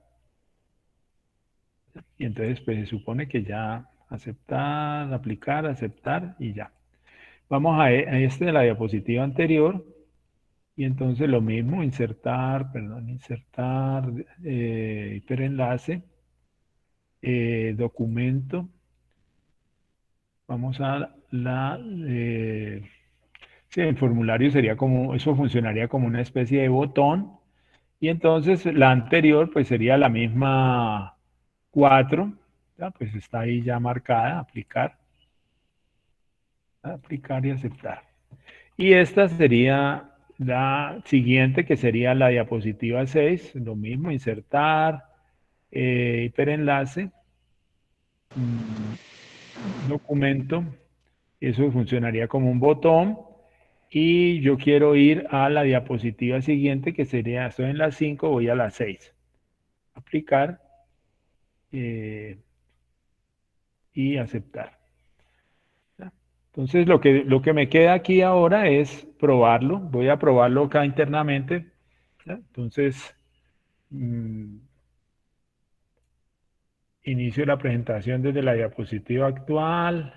Y entonces pues se supone que ya aceptar, aplicar, aceptar y ya. Vamos a este de la diapositiva anterior y entonces lo mismo, insertar, hiperenlace, documento. Vamos a sí, el formulario sería como, eso funcionaría como una especie de botón. Y entonces la anterior pues sería la misma 4, ¿ya? Pues está ahí ya marcada, aplicar y aceptar. Y esta sería la siguiente, que sería la diapositiva 6, lo mismo, insertar, hiperenlace, documento, eso funcionaría como un botón. Y yo quiero ir a la diapositiva siguiente, que sería, estoy en la 5, voy a la 6. Aplicar y aceptar. ¿Ya? Entonces, lo que me queda aquí ahora es probarlo. Voy a probarlo acá internamente. ¿Ya? Entonces, inicio la presentación desde la diapositiva actual.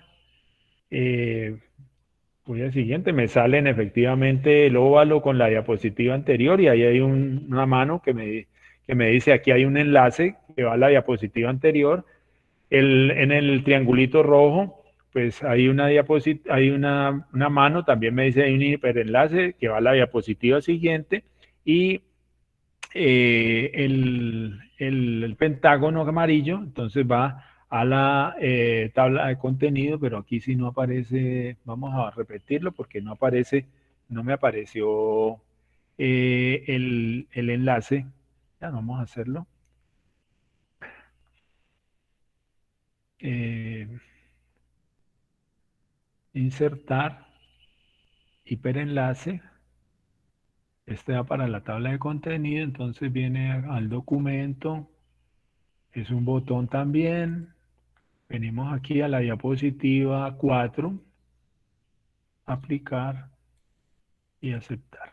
Voy al siguiente, me salen efectivamente el óvalo con la diapositiva anterior y ahí hay una mano que me dice aquí hay un enlace que va a la diapositiva anterior. En el triangulito rojo, pues hay hay una mano, también me dice hay un hiperenlace que va a la diapositiva siguiente y el pentágono amarillo, entonces va a la tabla de contenido, pero aquí sí no aparece, vamos a repetirlo porque no aparece, no me apareció el enlace. Ya vamos a hacerlo. Insertar, hiperenlace. Este va para la tabla de contenido, entonces viene al documento, es un botón también. Venimos aquí a la diapositiva 4, aplicar y aceptar.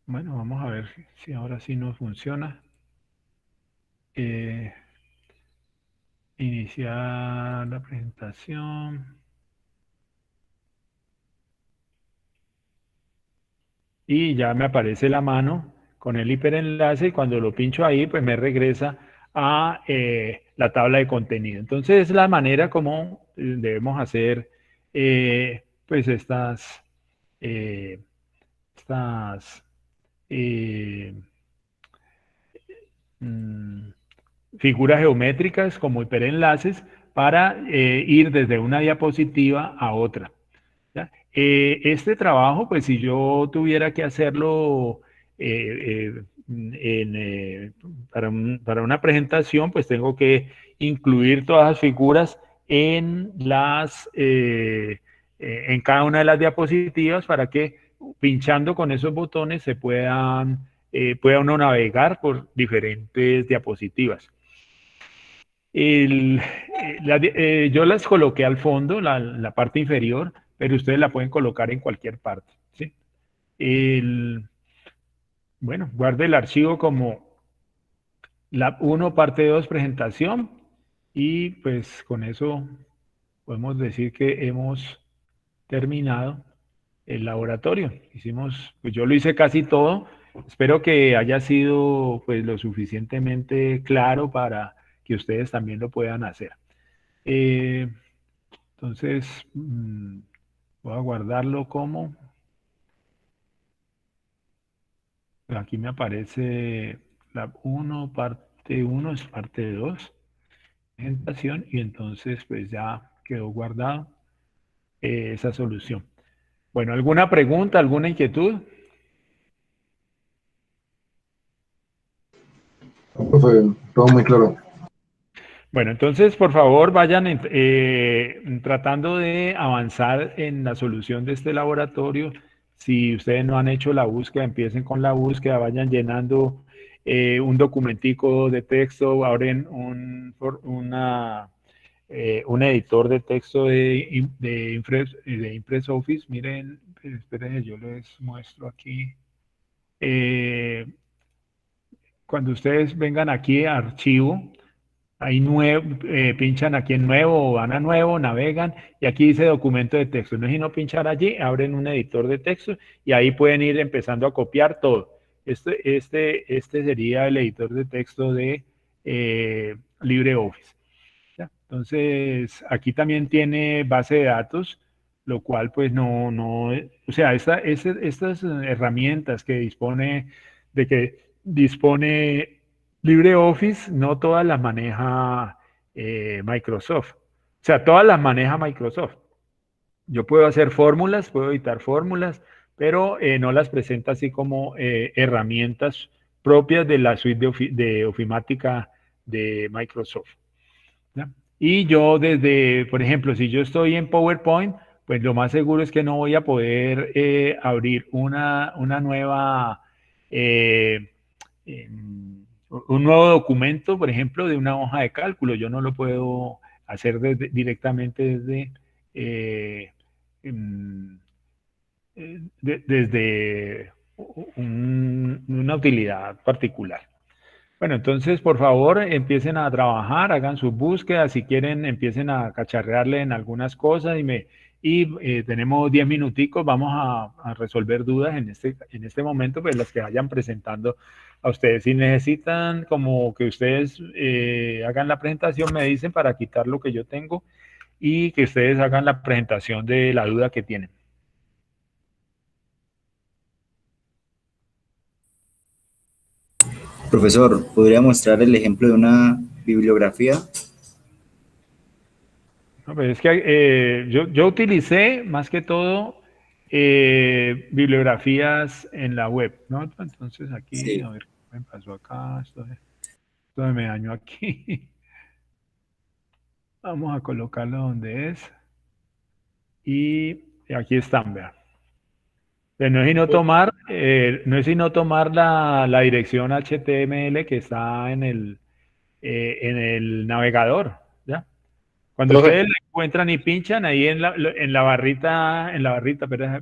Bueno, vamos a ver si ahora sí nos funciona. Iniciar la presentación. Y ya me aparece la mano con el hiperenlace y cuando lo pincho ahí, pues me regresa a la tabla de contenido. Entonces es la manera como debemos hacer pues estas figuras geométricas como hiperenlaces para ir desde una diapositiva a otra. ¿Ya? Este trabajo, pues si yo tuviera que hacerlo para una presentación, pues tengo que incluir todas las figuras en en cada una de las diapositivas para que pinchando con esos botones se pueda uno navegar por diferentes diapositivas. Yo las coloqué al fondo, la parte inferior, pero ustedes la pueden colocar en cualquier parte. ¿Sí? Bueno, guarde el archivo como Lab 1, parte 2, presentación, y pues con eso podemos decir que hemos terminado el laboratorio. Pues yo lo hice casi todo. Espero que haya sido pues lo suficientemente claro para que ustedes también lo puedan hacer. Entonces, voy a guardarlo como... Aquí me aparece Lab 1, parte 1, es parte 2, presentación, y entonces pues ya quedó guardado esa solución. Bueno, ¿alguna pregunta, alguna inquietud? Profe, todo muy claro. Bueno, entonces, por favor, vayan tratando de avanzar en la solución de este laboratorio. Si ustedes no han hecho la búsqueda, empiecen con la búsqueda, vayan llenando un documentico de texto, abren un editor de texto de Impress Office. Miren, esperen, yo les muestro aquí. Cuando ustedes vengan aquí a archivo, Ahí pinchan aquí en nuevo o van a nuevo, navegan y aquí dice documento de texto. No es sino pinchar allí, abren un editor de texto y ahí pueden ir empezando a copiar todo. Este sería el editor de texto de LibreOffice. ¿Ya? Entonces, aquí también tiene base de datos, lo cual pues o sea, estas herramientas de que dispone LibreOffice, no todas las maneja Microsoft. O sea, todas las maneja Microsoft. Yo puedo hacer fórmulas, puedo editar fórmulas, pero no las presenta así como herramientas propias de la suite de ofimática de Microsoft. ¿Ya? Y yo por ejemplo, si yo estoy en PowerPoint, pues lo más seguro es que no voy a poder abrir una nueva, un nuevo documento, por ejemplo, de una hoja de cálculo. Yo no lo puedo hacer directamente eh, em, desde una utilidad particular. Bueno, entonces, por favor, empiecen a trabajar, hagan sus búsquedas, si quieren, empiecen a cacharrearle en algunas cosas tenemos 10 minuticos, vamos a resolver dudas en este momento, pues las que vayan presentando a ustedes. Si necesitan como que ustedes hagan la presentación, me dicen para quitar lo que yo tengo y que ustedes hagan la presentación de la duda que tienen. Profesor, ¿podría mostrar el ejemplo de una bibliografía? No, pues es que yo utilicé más que todo bibliografías en la web, ¿no? Entonces aquí, Sí. a ver, ¿qué me pasó acá? Esto me dañó aquí. Vamos a colocarlo donde es. Y aquí están, vean. No es sino tomar la dirección HTML que está en el navegador, ¿ya? Cuando Profe, ustedes la encuentran y pinchan ahí en la barrita,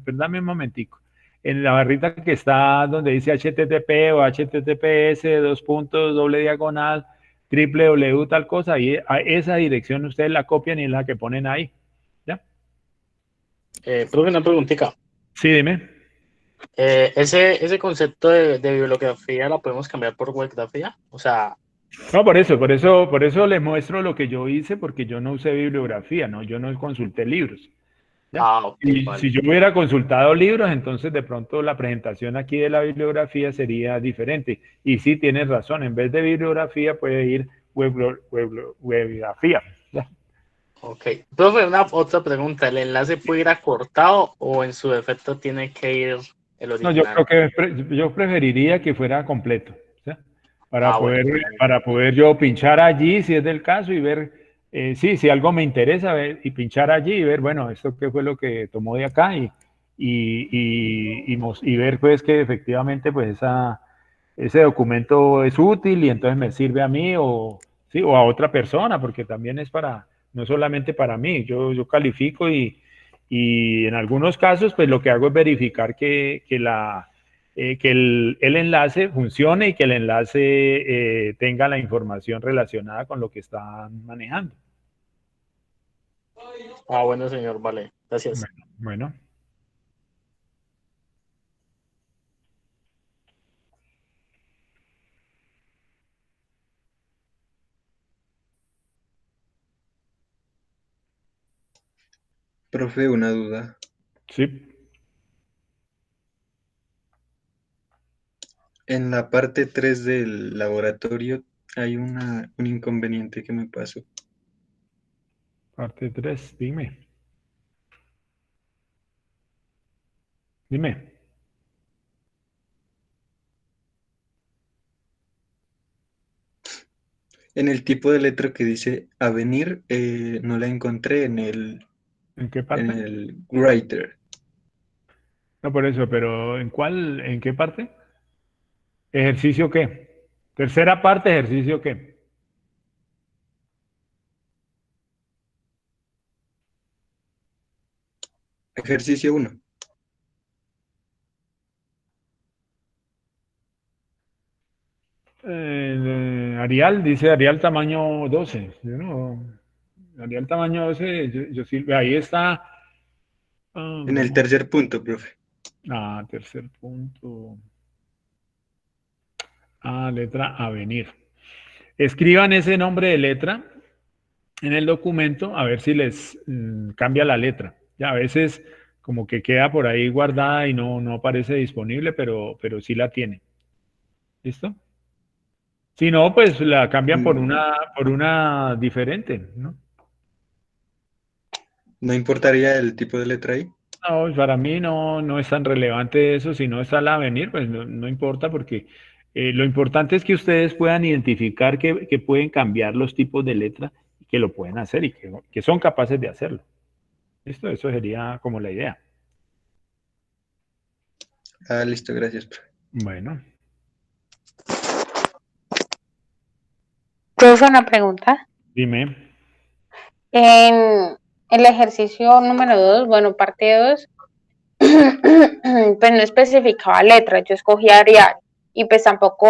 perdóname un momentico, en la barrita que está donde dice HTTP o HTTPS, dos puntos, doble diagonal, www, tal cosa, y a esa dirección ustedes la copian y es la que ponen ahí, ¿ya? profe, una preguntita. Sí, dime. Ese concepto de bibliografía la podemos cambiar por webgrafía. O sea, No, por eso les muestro lo que yo hice, porque yo no usé bibliografía, ¿no? Yo no consulté libros. ¿Ya? ok, Y vale. si yo hubiera consultado libros, entonces de pronto la presentación aquí de la bibliografía sería diferente. Y sí, tienes razón, en vez de bibliografía puede ir webgrafía. ¿Ya? Ok. Profe, otra pregunta. ¿El enlace puede ir acortado o en su defecto tiene que ir el No, yo original? creo que yo preferiría que fuera completo, ¿ya? Bueno. Para poder yo pinchar allí, si es del caso, y ver, si algo me interesa, y pinchar allí y ver, bueno, esto qué fue lo que tomó de acá y ver pues que efectivamente pues ese documento es útil y entonces me sirve a mí sí, o a otra persona, porque también es no solamente para mí, yo califico y en algunos casos pues lo que hago es verificar que el enlace funcione y que el enlace tenga la información relacionada con lo que están manejando. Bueno, señor, vale. Gracias. Bueno. Profe, una duda. Sí. En la parte 3 del laboratorio hay un inconveniente que me pasó. Parte 3, dime. Dime. En el tipo de letra que dice Avenir, no la encontré ¿En qué parte? en el writer. No, por eso, pero en qué parte? ¿Ejercicio qué? Tercera parte, ejercicio qué. Ejercicio 1. Arial, dice Arial tamaño 12. Yo no, Arial tamaño 12, yo sí, ahí está. En el tercer punto, profe. Tercer punto. Letra Avenir. Escriban ese nombre de letra en el documento a ver si les cambia la letra. Ya a veces como que queda por ahí guardada y no aparece disponible, pero sí la tiene. ¿Listo? Si no, pues la cambian por una diferente, ¿no? ¿No importaría el tipo de letra ahí? No, para mí no es tan relevante eso. Si no está al Avenir, pues no importa, porque lo importante es que ustedes puedan identificar que pueden cambiar los tipos de letra y que lo pueden hacer y que son capaces de hacerlo. ¿Listo? Eso sería como la idea. Listo, gracias, profe. Bueno. Profe, una pregunta. Dime. En el ejercicio número 2, bueno, parte 2, pues no especificaba letra, yo escogí Arial y pues tampoco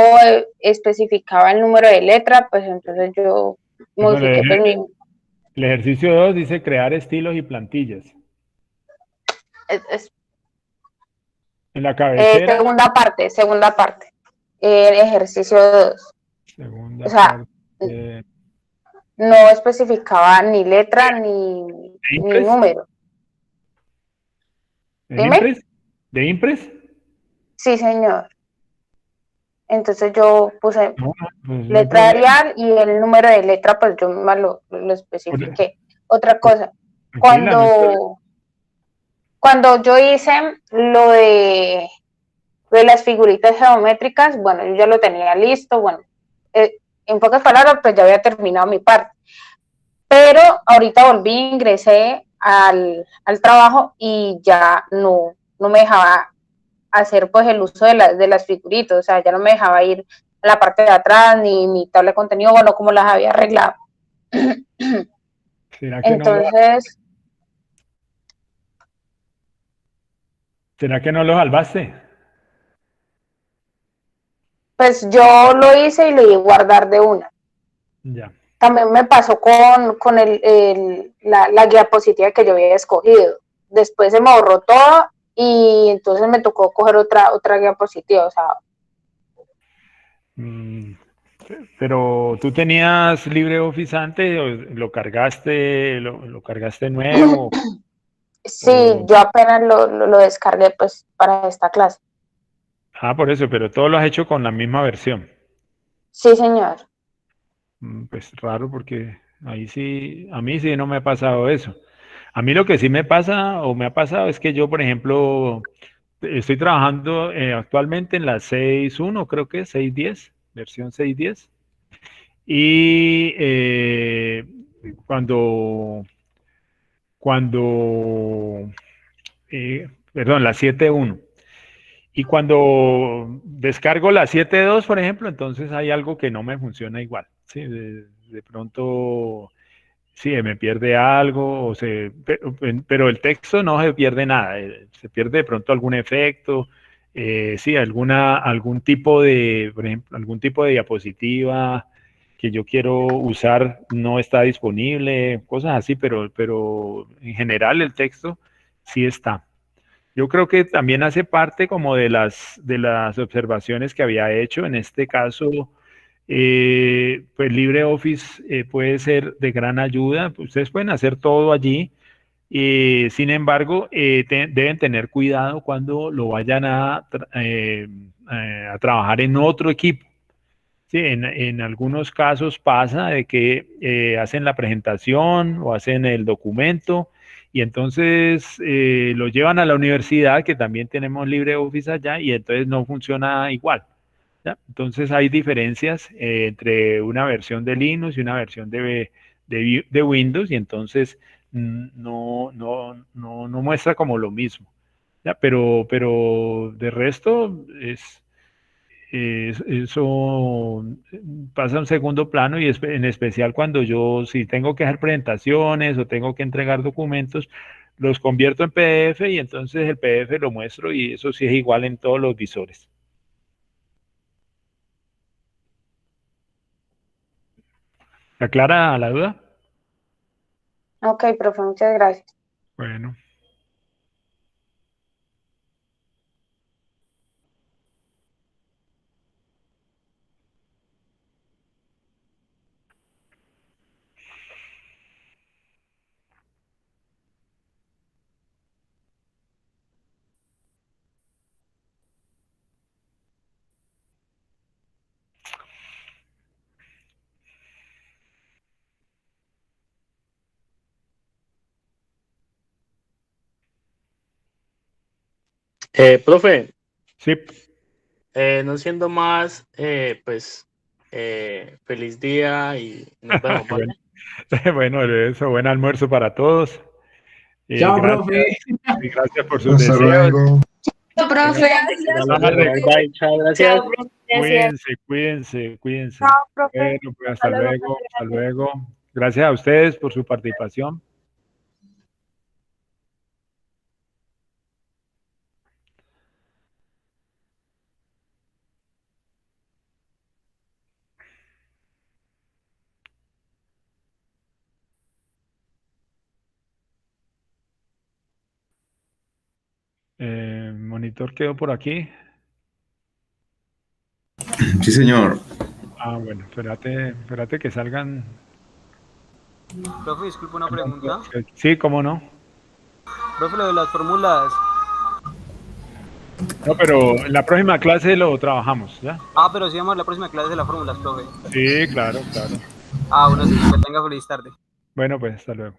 especificaba el número de letra, pues entonces yo modifiqué pues mi... El ejercicio 2 dice crear estilos y plantillas. En la cabecera. Segunda parte. El ejercicio 2. Segunda parte. No especificaba ni letra ni número. ¿De Impres? Sí, señor. Entonces yo puse letra Arial y el número de letra, pues yo misma lo especifiqué. Otra cosa, cuando yo hice lo de las figuritas geométricas, bueno, yo ya lo tenía listo, bueno, en pocas palabras, pues ya había terminado mi parte. Pero ahorita ingresé al trabajo y ya no me dejaba hacer pues el uso de las figuritas, o sea, ya no me dejaba ir a la parte de atrás, ni mi tabla de contenido, bueno, como las había arreglado. Entonces... ¿Será que no lo salvaste? Pues yo lo hice y le di guardar de una. Ya. También me pasó con la diapositiva que yo había escogido. Después se me borró todo y entonces me tocó coger otra diapositiva, o sea. Pero tú tenías LibreOffice antes, o lo cargaste, lo cargaste nuevo. Sí, yo apenas lo descargué pues para esta clase. Por eso, pero todo lo has hecho con la misma versión. Sí, señor. Pues raro, porque ahí sí, a mí sí no me ha pasado eso. A mí lo que sí me pasa o me ha pasado es que yo, por ejemplo, estoy trabajando actualmente en la 6.1, creo que es 6.10, versión 6.10. Y perdón, la 7.1. Y cuando descargo la 7.2, por ejemplo, entonces hay algo que no me funciona igual. ¿Sí? De pronto, sí, me pierde algo, pero el texto no se pierde nada. Se pierde de pronto algún efecto, sí, algún tipo de, por ejemplo, algún tipo de diapositiva que yo quiero usar no está disponible, cosas así, pero en general el texto sí está. Yo creo que también hace parte como de las observaciones que había hecho. En este caso, pues LibreOffice puede ser de gran ayuda. Ustedes pueden hacer todo allí. Sin embargo, deben tener cuidado cuando lo vayan a trabajar en otro equipo. Sí, en algunos casos pasa de que hacen la presentación o hacen el documento y entonces lo llevan a la universidad, que también tenemos LibreOffice allá, y entonces no funciona igual. ¿Ya? Entonces hay diferencias entre una versión de Linux y una versión de Windows, y entonces no muestra como lo mismo. ¿Ya? Pero de resto eso pasa a un segundo plano, y en especial cuando yo, si tengo que hacer presentaciones o tengo que entregar documentos, los convierto en PDF y entonces el PDF lo muestro, y eso sí es igual en todos los visores. ¿Te aclara la duda? Ok, profe, muchas gracias. Bueno. Profe, Sí. no siendo más, feliz día y nos vemos, ¿vale? Bueno, eso, buen almuerzo para todos. Chao, Gracias, profe. y gracias por sus Hasta deseos. luego. Chao, profe. Bye, bye, chao, gracias. Chao, profe, gracias. Cuídense. Chao, profe. Bueno, pues Hasta luego, profe. hasta luego. Gracias a ustedes por su participación. Monitor quedó por aquí. Sí, señor. Bueno, espérate que salgan. Profe, disculpe una pregunta. Sí, cómo no. Profe, lo de las fórmulas. No, pero en la próxima clase lo trabajamos, ¿ya? Pero sí vamos a la próxima clase de las fórmulas, profe. Sí, claro. Bueno, sí, que tenga feliz tarde. Bueno, pues hasta luego.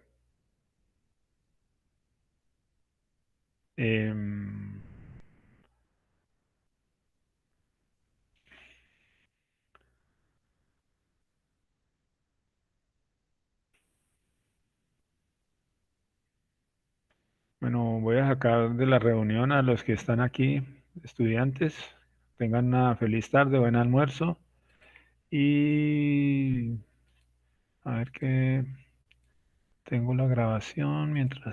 Em, Bueno, voy a sacar de la reunión a los que están aquí, estudiantes. Tengan una feliz tarde, buen almuerzo. Y a ver que tengo la grabación mientras